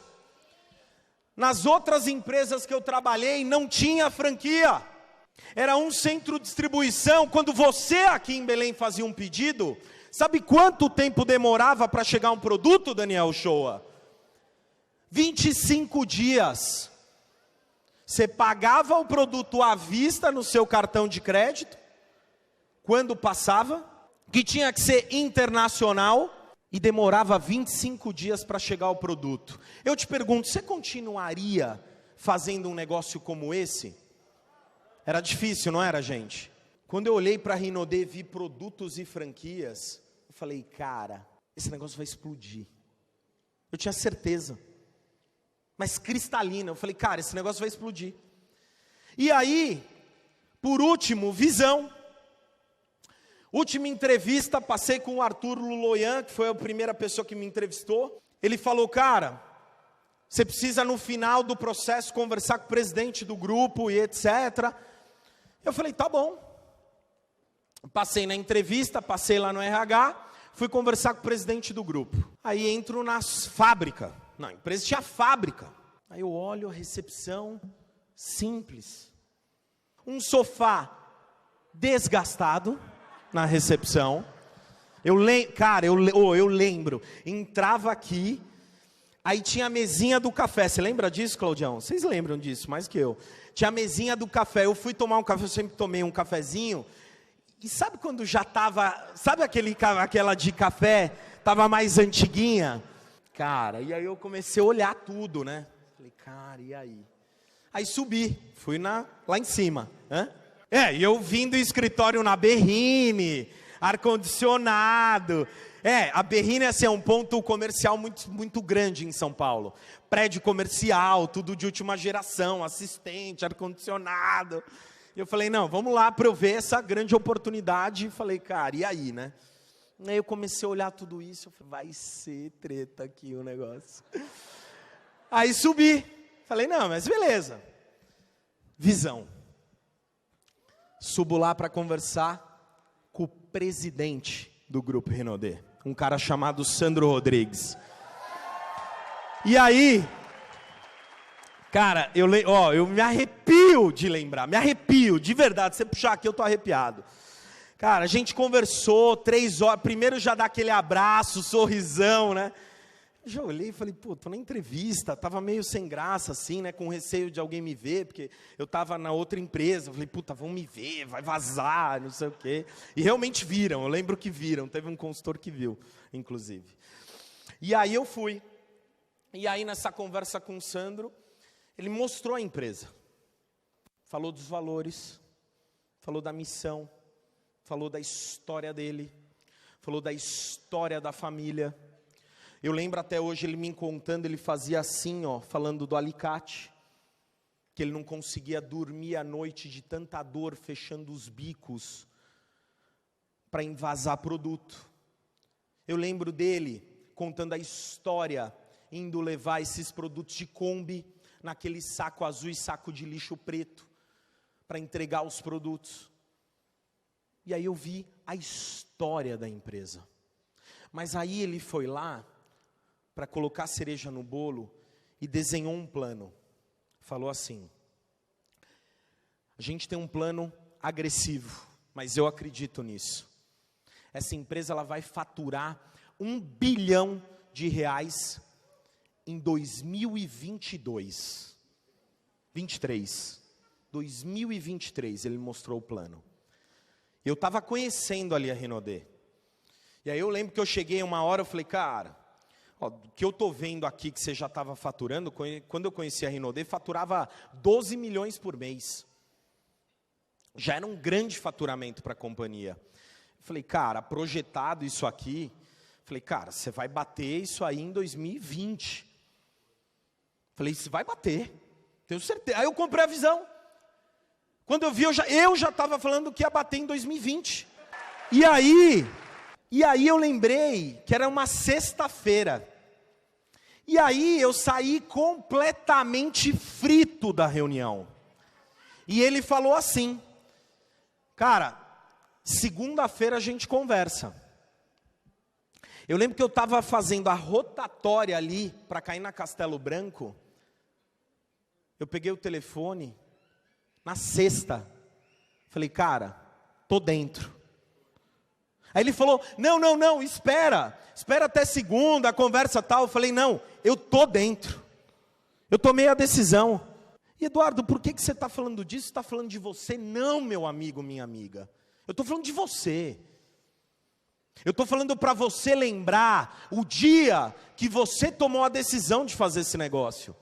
B: Nas outras empresas que eu trabalhei não tinha franquia. Era um centro de distribuição. Quando você aqui em Belém fazia um pedido, sabe quanto tempo demorava para chegar um produto, Daniel Shoa? 25 dias. Você pagava o produto à vista no seu cartão de crédito, quando passava, que tinha que ser internacional, e demorava 25 dias para chegar o produto. Eu te pergunto, você continuaria fazendo um negócio como esse? Era difícil, não era, gente? Quando eu olhei para a Rinode e vi produtos e franquias, eu falei, cara, esse negócio vai explodir. Eu tinha certeza. Mas cristalina, eu falei, cara, esse negócio vai explodir. E aí, por último, visão. Última entrevista, passei com o Arthur Luloyan, que foi a primeira pessoa que me entrevistou. Ele falou, cara, você precisa no final do processo conversar com o presidente do grupo e etc. Eu falei, tá bom. Passei na entrevista, passei lá no RH, fui conversar com o presidente do grupo. Aí entro na fábrica. Não, a empresa tinha fábrica. Aí eu olho a recepção, simples. Um sofá desgastado na recepção. Eu lembro. Entrava aqui, aí tinha a mesinha do café. Você lembra disso, Claudião? Vocês lembram disso, mais que eu. Tinha a mesinha do café. Eu fui tomar um café, eu sempre tomei um cafezinho. E sabe quando já estava, sabe aquela de café, estava mais antiguinha? Cara, e aí eu comecei a olhar tudo, né? Falei, cara, e aí? Aí subi, fui lá em cima. E eu vim do escritório na Berrine, ar-condicionado. A Berrine assim, é um ponto comercial muito, muito grande em São Paulo. Prédio comercial, tudo de última geração, assistente, ar-condicionado. E eu falei, não, vamos lá para eu ver essa grande oportunidade. E falei, cara, e aí, né? Aí eu comecei a olhar tudo isso, eu falei, vai ser treta aqui o negócio. Aí subi, falei, não, mas beleza. Visão. Subo lá para conversar com o presidente do Grupo Renaudê, um cara chamado Sandro Rodrigues. E aí, cara, eu me arrepio de lembrar, me arrepio, de verdade, você puxar aqui eu tô arrepiado. Cara, a gente conversou 3 horas, primeiro já dá aquele abraço, sorrisão, né? Já olhei e falei, pô, tô na entrevista, tava meio sem graça assim, né, com receio de alguém me ver, porque eu tava na outra empresa, falei, puta, vão me ver, vai vazar, não sei o quê. E realmente viram, eu lembro que viram, teve um consultor que viu, inclusive. E aí eu fui, e aí nessa conversa com o Sandro, ele mostrou a empresa, falou dos valores, falou da missão, falou da história dele, falou da história da família. Eu lembro até hoje ele me contando, ele fazia assim, falando do alicate, que ele não conseguia dormir à noite de tanta dor, fechando os bicos para envasar produto. Eu lembro dele contando a história, indo levar esses produtos de Kombi, naquele saco azul e saco de lixo preto, para entregar os produtos. E aí eu vi a história da empresa. Mas aí ele foi lá, para colocar a cereja no bolo, e desenhou um plano. Falou assim, a gente tem um plano agressivo, mas eu acredito nisso. Essa empresa ela vai faturar R$1 bilhão em 2023. 2023 ele mostrou o plano. Eu estava conhecendo ali a Renaudê. E aí eu lembro que eu cheguei uma hora, eu falei, cara, o que eu estou vendo aqui que você já estava faturando, quando eu conheci a Renaudê, faturava 12 milhões por mês. Já era um grande faturamento para a companhia. Eu falei, cara, projetado isso aqui, falei, cara, você vai bater isso aí em 2020. Falei, você vai bater, tenho certeza. Aí eu comprei a visão. Quando eu vi, eu já estava falando que ia bater em 2020. E aí eu lembrei que era uma sexta-feira. E aí eu saí completamente frito da reunião. E ele falou assim, cara, segunda-feira a gente conversa. Eu lembro que eu estava fazendo a rotatória ali, para cair na Castelo Branco. Eu peguei o telefone, na sexta, falei, cara, tô dentro. Aí ele falou, não, espera até segunda, a conversa tal. Eu falei, não, eu tô dentro. Eu tomei a decisão. E Eduardo, por que você está falando disso? Você está falando de você? Não, meu amigo, minha amiga. Eu estou falando de você. Eu estou falando para você lembrar o dia que você tomou a decisão de fazer esse negócio.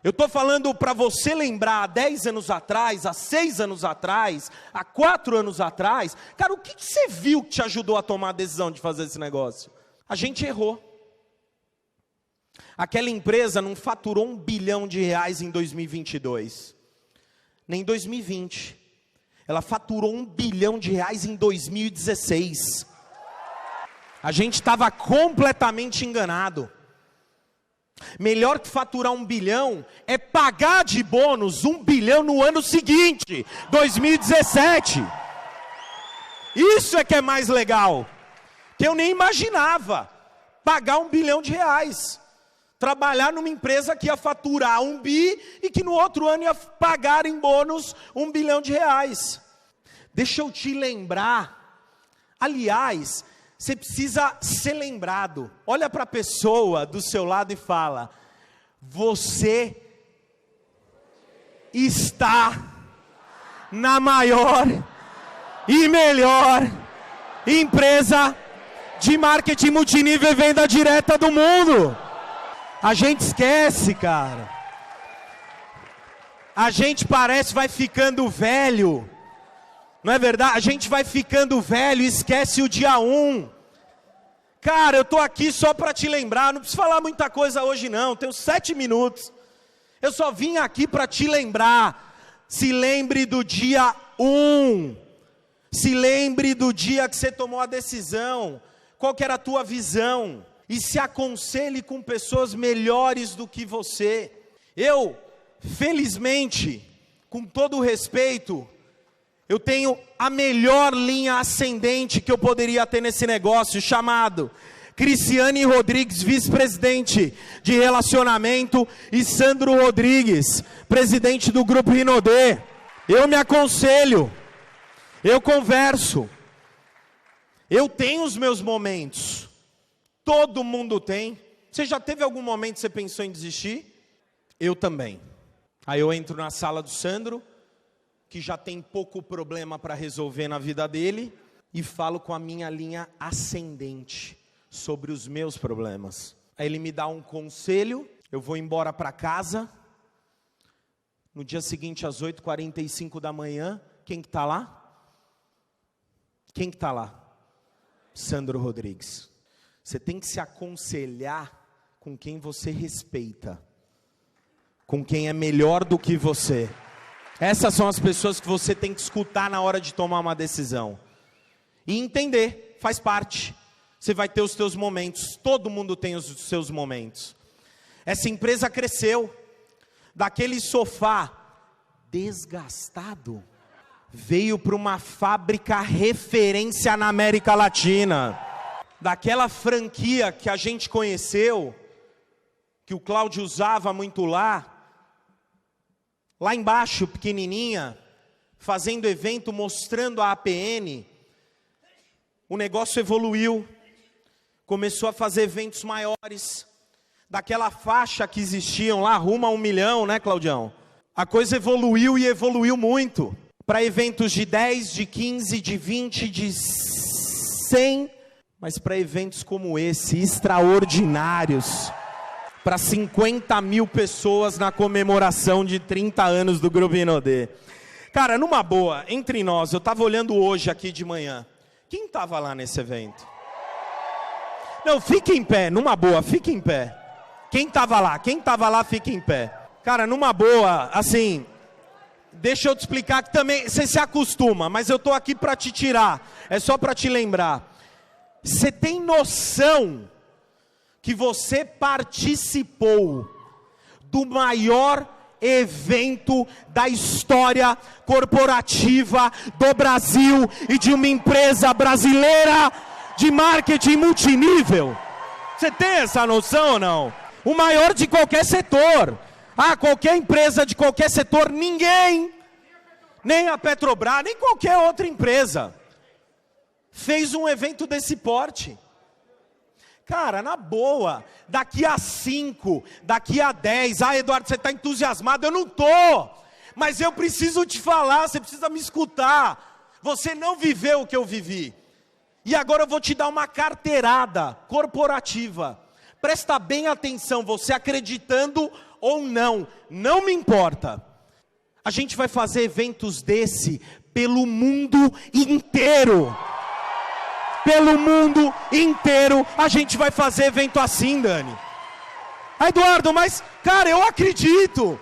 B: Eu estou falando para você lembrar há 10 anos atrás, há 6 anos atrás, há 4 anos atrás. Cara, o que você viu que te ajudou a tomar a decisão de fazer esse negócio? A gente errou. Aquela empresa não faturou R$1 bilhão em 2022. Nem em 2020. Ela faturou R$1 bilhão em 2016. A gente estava completamente enganado. Melhor que faturar R$1 bilhão é pagar de bônus R$1 bilhão no ano seguinte, 2017. Isso é que é mais legal. Que eu nem imaginava pagar R$1 bilhão. Trabalhar numa empresa que ia faturar 1 bi e que no outro ano ia pagar em bônus R$1 bilhão. Deixa eu te lembrar. Aliás, você precisa ser lembrado. Olha para a pessoa do seu lado e fala: você está na maior e melhor empresa de marketing multinível e venda direta do mundo. A gente esquece, cara. A gente parece vai ficando velho. Não é verdade? A gente vai ficando velho e esquece o dia 1. Cara, eu tô aqui só para te lembrar. Não preciso falar muita coisa hoje não. Tenho 7 minutos. Eu só vim aqui para te lembrar. Se lembre do dia 1. Se lembre do dia que você tomou a decisão. Qual que era a tua visão? E se aconselhe com pessoas melhores do que você. Eu, felizmente, com todo o respeito, eu tenho a melhor linha ascendente que eu poderia ter nesse negócio, chamado Cristiane Rodrigues, vice-presidente de relacionamento, e Sandro Rodrigues, presidente do Grupo Rinodê. Eu me aconselho, eu converso, eu tenho os meus momentos, todo mundo tem. Você já teve algum momento que você pensou em desistir? Eu também. Aí eu entro na sala do Sandro, que já tem pouco problema para resolver na vida dele, e falo com a minha linha ascendente sobre os meus problemas. Aí ele me dá um conselho, eu vou embora para casa. No dia seguinte, às 8h45 da manhã, quem que está lá? Quem que está lá? Sandro Rodrigues. Você tem que se aconselhar com quem você respeita, com quem é melhor do que você. Essas são as pessoas que você tem que escutar na hora de tomar uma decisão. E entender, faz parte. Você vai ter os seus momentos, todo mundo tem os seus momentos. Essa empresa cresceu, daquele sofá desgastado, veio para uma fábrica referência na América Latina. Daquela franquia que a gente conheceu, que o Cláudio usava muito lá embaixo, pequenininha, fazendo evento, mostrando a APN, o negócio evoluiu, começou a fazer eventos maiores, daquela faixa que existiam lá, rumo a 1 milhão, né, Claudião? A coisa evoluiu e evoluiu muito, para eventos de 10, de 15, de 20, de 100, mas para eventos como esse, extraordinários, para 50 mil pessoas na comemoração de 30 anos do Grupo Rinodê. Cara, numa boa, entre nós, eu estava olhando hoje aqui de manhã, quem estava lá nesse evento? Não, fique em pé, numa boa, fique em pé. Quem estava lá, fique em pé. Cara, numa boa, assim, deixa eu te explicar que também, você se acostuma, mas eu estou aqui para te tirar, é só para te lembrar. Você tem noção que você participou do maior evento da história corporativa do Brasil e de uma empresa brasileira de marketing multinível? Você tem essa noção ou não? O maior de qualquer setor. Qualquer empresa de qualquer setor, ninguém, nem a Petrobras, nem qualquer outra empresa, fez um evento desse porte. Cara, na boa, daqui a 5, daqui a 10, Eduardo, você está entusiasmado? Eu não estou, mas eu preciso te falar, você precisa me escutar. Você não viveu o que eu vivi. E agora eu vou te dar uma carteirada corporativa. Presta bem atenção, você acreditando ou não, não me importa. A gente vai fazer eventos desse pelo mundo inteiro. Pelo mundo inteiro a gente vai fazer evento assim, Dani. Eduardo, mas, cara, eu acredito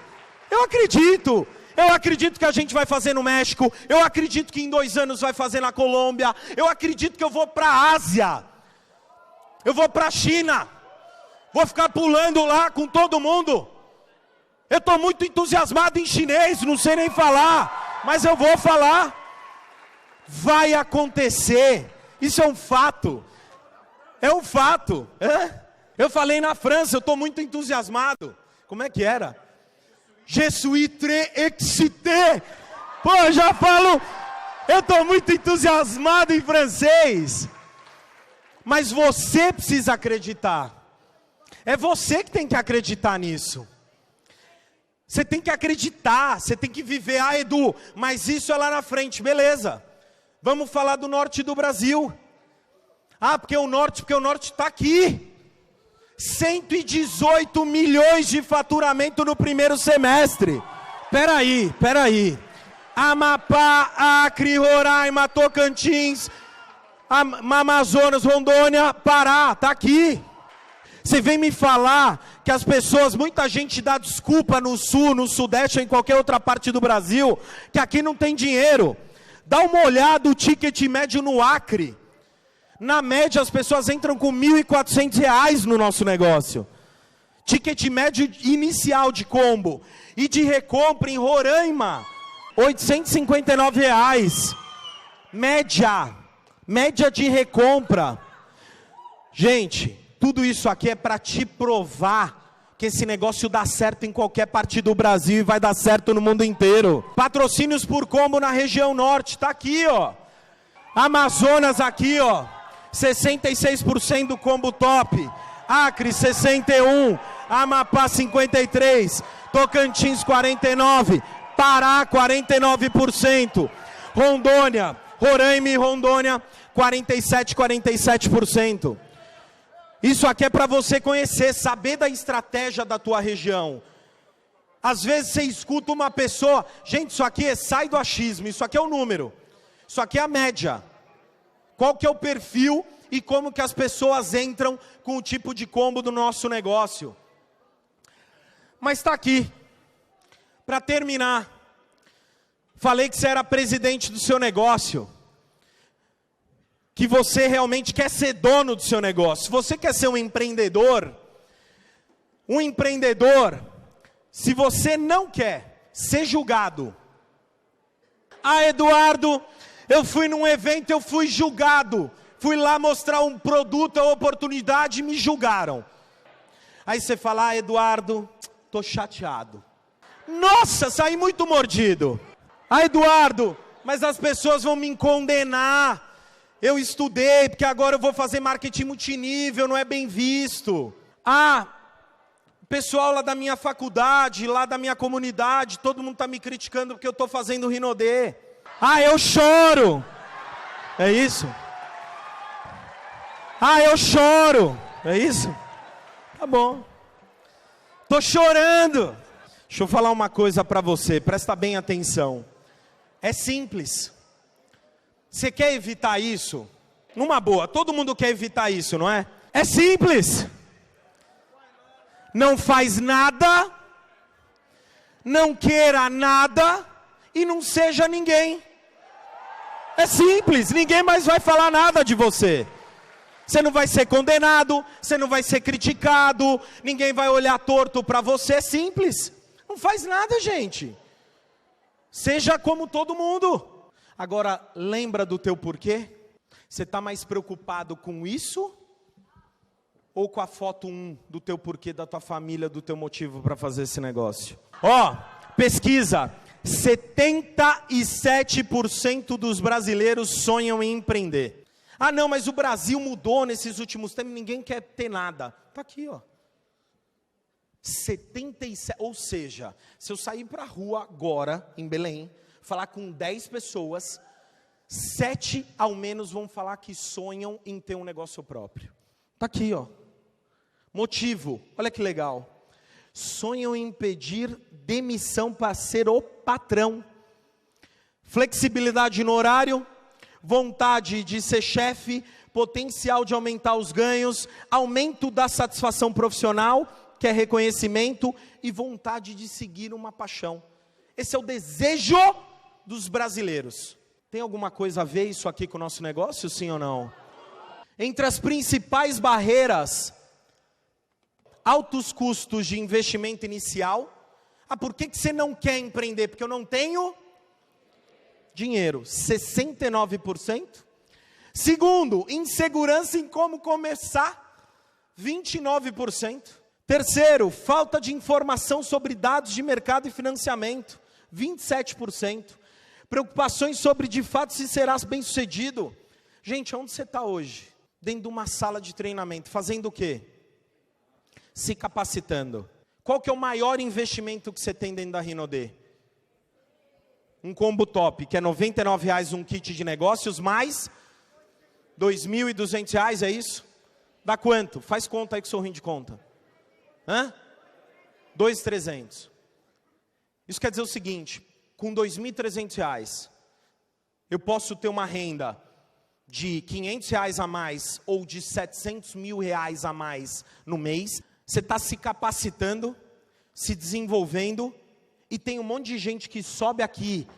B: que a gente vai fazer no México, eu acredito que em 2 anos vai fazer na Colômbia, eu acredito que eu vou para a Ásia, eu vou para a China, vou ficar pulando lá com todo mundo. Eu estou muito entusiasmado em chinês, não sei nem falar, mas eu vou falar. Vai acontecer. Isso é um fato. É um fato. Eu falei na França, eu estou muito entusiasmado. Como é que era? Je suis très excité. Pô, eu já falo, eu estou muito entusiasmado em francês. Mas você precisa acreditar. É você que tem que acreditar nisso. Você tem que acreditar, você tem que viver. Ah, Edu, mas isso é lá na frente, beleza. Vamos falar do norte do Brasil. Ah, porque o norte está aqui. 118 milhões de faturamento no primeiro semestre. Peraí. Amapá, Acre, Roraima, Tocantins, Amazonas, Rondônia, Pará, está aqui. Você vem me falar que as pessoas, muita gente dá desculpa no sul, no sudeste ou em qualquer outra parte do Brasil, que aqui não tem dinheiro. Dá uma olhada o ticket médio no Acre. Na média as pessoas entram com R$ 1.400 no nosso negócio. Ticket médio inicial de combo. E de recompra em Roraima, R$ 859. Média de recompra. Gente, tudo isso aqui é para te provar que esse negócio dá certo em qualquer parte do Brasil e vai dar certo no mundo inteiro. Patrocínios por combo na região norte, está aqui, ó. Amazonas aqui, ó. 66% do combo top. Acre 61%. Amapá 53%. Tocantins 49%. Pará 49%. Rondônia, Roraima e Rondônia 47%. Isso aqui é para você conhecer, saber da estratégia da tua região. Às vezes você escuta uma pessoa, gente, isso aqui sai do achismo, isso aqui é o número. Isso aqui é a média. Qual que é o perfil e como que as pessoas entram com o tipo de combo do nosso negócio. Mas está aqui. Para terminar, falei que você era presidente do seu negócio. Que você realmente quer ser dono do seu negócio. Se você quer ser um empreendedor, se você não quer ser julgado. Ah, Eduardo, eu fui num evento, eu fui julgado. Fui lá mostrar um produto, a oportunidade e me julgaram. Aí você fala, ah, Eduardo, tô chateado. Nossa, saí muito mordido. Ah, Eduardo, mas as pessoas vão me condenar. Eu estudei, porque agora eu vou fazer marketing multinível, não é bem visto. Ah, o pessoal lá da minha faculdade, lá da minha comunidade, todo mundo está me criticando porque eu estou fazendo Rinodê. Ah, eu choro. É isso? Ah, eu choro. É isso? Tá bom. Tô chorando. Deixa eu falar uma coisa para você, presta bem atenção. É simples. Você quer evitar isso? Numa boa, todo mundo quer evitar isso, não é? É simples. Não faz nada, não queira nada e não seja ninguém. É simples, ninguém mais vai falar nada de você. Você não vai ser condenado, você não vai ser criticado, ninguém vai olhar torto para você, é simples. Não faz nada, gente. Seja como todo mundo. Agora, lembra do teu porquê? Você está mais preocupado com isso? Ou com a foto 1 do teu porquê, da tua família, do teu motivo para fazer esse negócio? Ó, pesquisa. 77% dos brasileiros sonham em empreender. Ah não, mas o Brasil mudou nesses últimos tempos, ninguém quer ter nada. Está aqui, ó. 77, ou seja, se eu sair para a rua agora, em Belém, falar com 10 pessoas, 7 ao menos vão falar que sonham em ter um negócio próprio. Está aqui, ó. Motivo, olha que legal. Sonham em pedir demissão para ser o patrão. Flexibilidade no horário, vontade de ser chefe, potencial de aumentar os ganhos, aumento da satisfação profissional, que é reconhecimento, e vontade de seguir uma paixão. Esse é o desejo dos brasileiros. Tem alguma coisa a ver isso aqui com o nosso negócio, sim ou não? Entre as principais barreiras, altos custos de investimento inicial. Ah, por que você não quer empreender? Porque eu não tenho Dinheiro, 69%. Segundo, insegurança em como começar, 29%. Terceiro, falta de informação sobre dados de mercado e financiamento, 27%. Preocupações sobre de fato se serás bem-sucedido. Gente, onde você está hoje? Dentro de uma sala de treinamento, fazendo o quê? Se capacitando. Qual que é o maior investimento que você tem dentro da Rinode? Um combo top, que é R$ 99,00 um kit de negócios, mais R$ 2.200, é isso? Dá quanto? Faz conta aí com o sorrindo de conta. Hã? 2.300. Isso quer dizer o seguinte, com R$ 2.300, eu posso ter uma renda de R$ 500 a mais ou de R$ 700 mil a mais no mês. Você está se capacitando, se desenvolvendo, e tem um monte de gente que sobe aqui,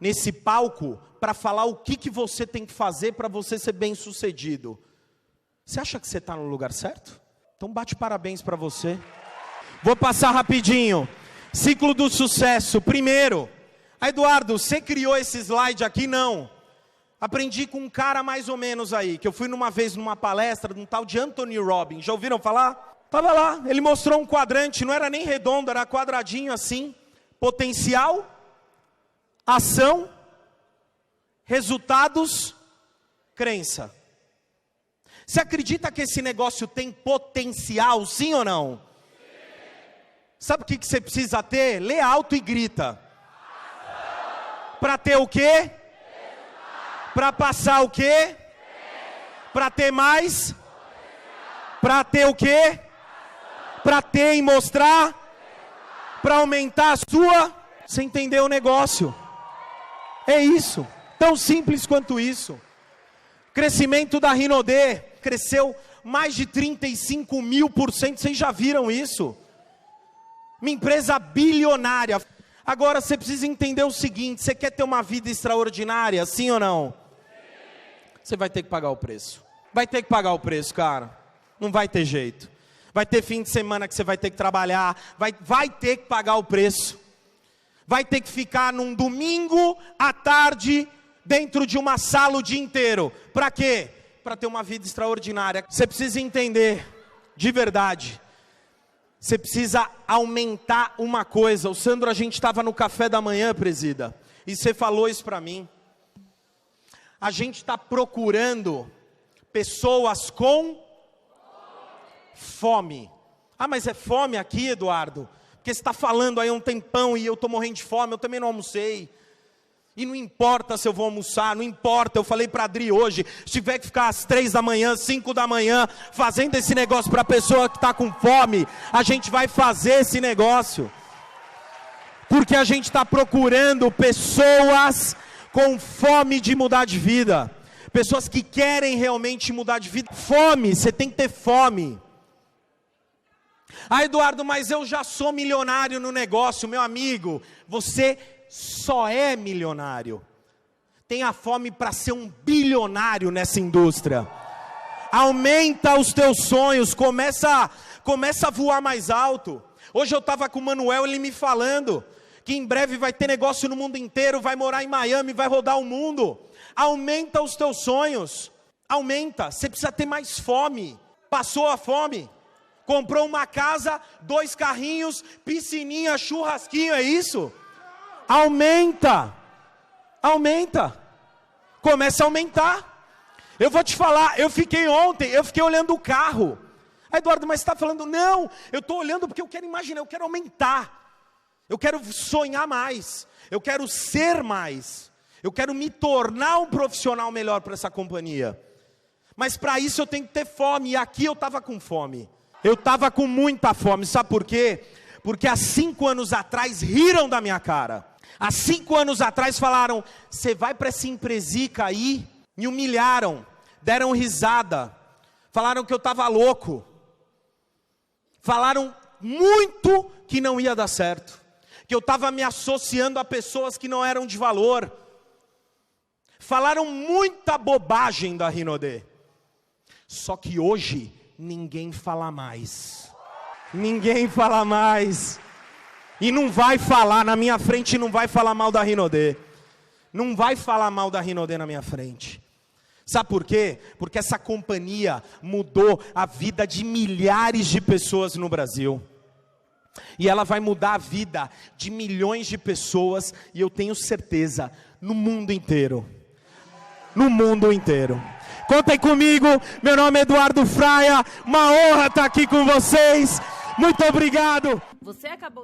B: nesse palco, para falar o que você tem que fazer para você ser bem sucedido. Você acha que você está no lugar certo? Então bate parabéns para você. Vou passar rapidinho. Ciclo do sucesso. Primeiro, Eduardo, você criou esse slide aqui? Não. Aprendi com um cara mais ou menos aí, que eu fui uma vez numa palestra de um tal de Anthony Robbins. Já ouviram falar? Estava lá, ele mostrou um quadrante, não era nem redondo, era quadradinho assim. Potencial, ação, resultados, crença. Você acredita que esse negócio tem potencial, sim ou não? Sabe o que você precisa ter? Lê alto e grita. Para ter o quê? Para passar o quê? Para ter mais? Para ter o quê? Para ter e mostrar? Para aumentar a sua? Você entendeu o negócio? É isso. Tão simples quanto isso. Crescimento da Rinode cresceu mais de 35.000%. Vocês já viram isso? Uma empresa bilionária. Agora você precisa entender o seguinte: você quer ter uma vida extraordinária, sim ou não? Você vai ter que pagar o preço. Vai ter que pagar o preço, cara. Não vai ter jeito. Vai ter fim de semana que você vai ter que trabalhar. Vai ter que pagar o preço. Vai ter que ficar num domingo à tarde dentro de uma sala o dia inteiro. Para quê? Para ter uma vida extraordinária. Você precisa entender, de verdade. Você precisa aumentar uma coisa. O Sandro, a gente estava no café da manhã, presida, e você falou isso para mim. A gente está procurando pessoas com fome. Ah, mas é fome aqui, Eduardo? Porque você está falando aí há um tempão e eu estou morrendo de fome, eu também não almocei. E não importa se eu vou almoçar, não importa, eu falei para a Adri hoje, se tiver que ficar às 3 da manhã, 5 da manhã, fazendo esse negócio para a pessoa que está com fome, a gente vai fazer esse negócio. Porque a gente está procurando pessoas com fome de mudar de vida. Pessoas que querem realmente mudar de vida. Fome, você tem que ter fome. Ah, Eduardo, mas eu já sou milionário no negócio, meu amigo. Você só é milionário. Tenha fome para ser um bilionário nessa indústria. Aumenta os teus sonhos, começa a voar mais alto. Hoje eu estava com o Manuel, ele me falando que em breve vai ter negócio no mundo inteiro, vai morar em Miami, vai rodar o mundo. Aumenta os teus sonhos. Aumenta, você precisa ter mais fome. Passou a fome. Comprou uma casa, 2 carrinhos, piscininha, churrasquinho, é isso? Aumenta. Aumenta. Começa a aumentar. Eu vou te falar, eu fiquei olhando o carro. Ah, Eduardo, mas você está falando, não, eu estou olhando porque eu quero imaginar, eu quero aumentar. Eu quero sonhar mais. Eu quero ser mais. Eu quero me tornar um profissional melhor para essa companhia. Mas para isso eu tenho que ter fome. E aqui eu estava com fome. Eu estava com muita fome. Sabe por quê? Porque há 5 anos atrás riram da minha cara. Há 5 anos atrás falaram, você vai para essa empresica aí? Me humilharam. Deram risada. Falaram que eu estava louco. Falaram muito que não ia dar certo. Que eu estava me associando a pessoas que não eram de valor. Falaram muita bobagem da Rinode. Só que hoje, ninguém fala mais. Ninguém fala mais. E não vai falar, na minha frente não vai falar mal da Rinode. não vai falar mal da Rinodê na minha frente. Sabe por quê? Porque essa companhia mudou a vida de milhares de pessoas no Brasil. E ela vai mudar a vida de milhões de pessoas, e eu tenho certeza, no mundo inteiro. No mundo inteiro. Contem comigo, meu nome é Eduardo Fraia, uma honra estar aqui com vocês. Muito obrigado.
A: Você acabou de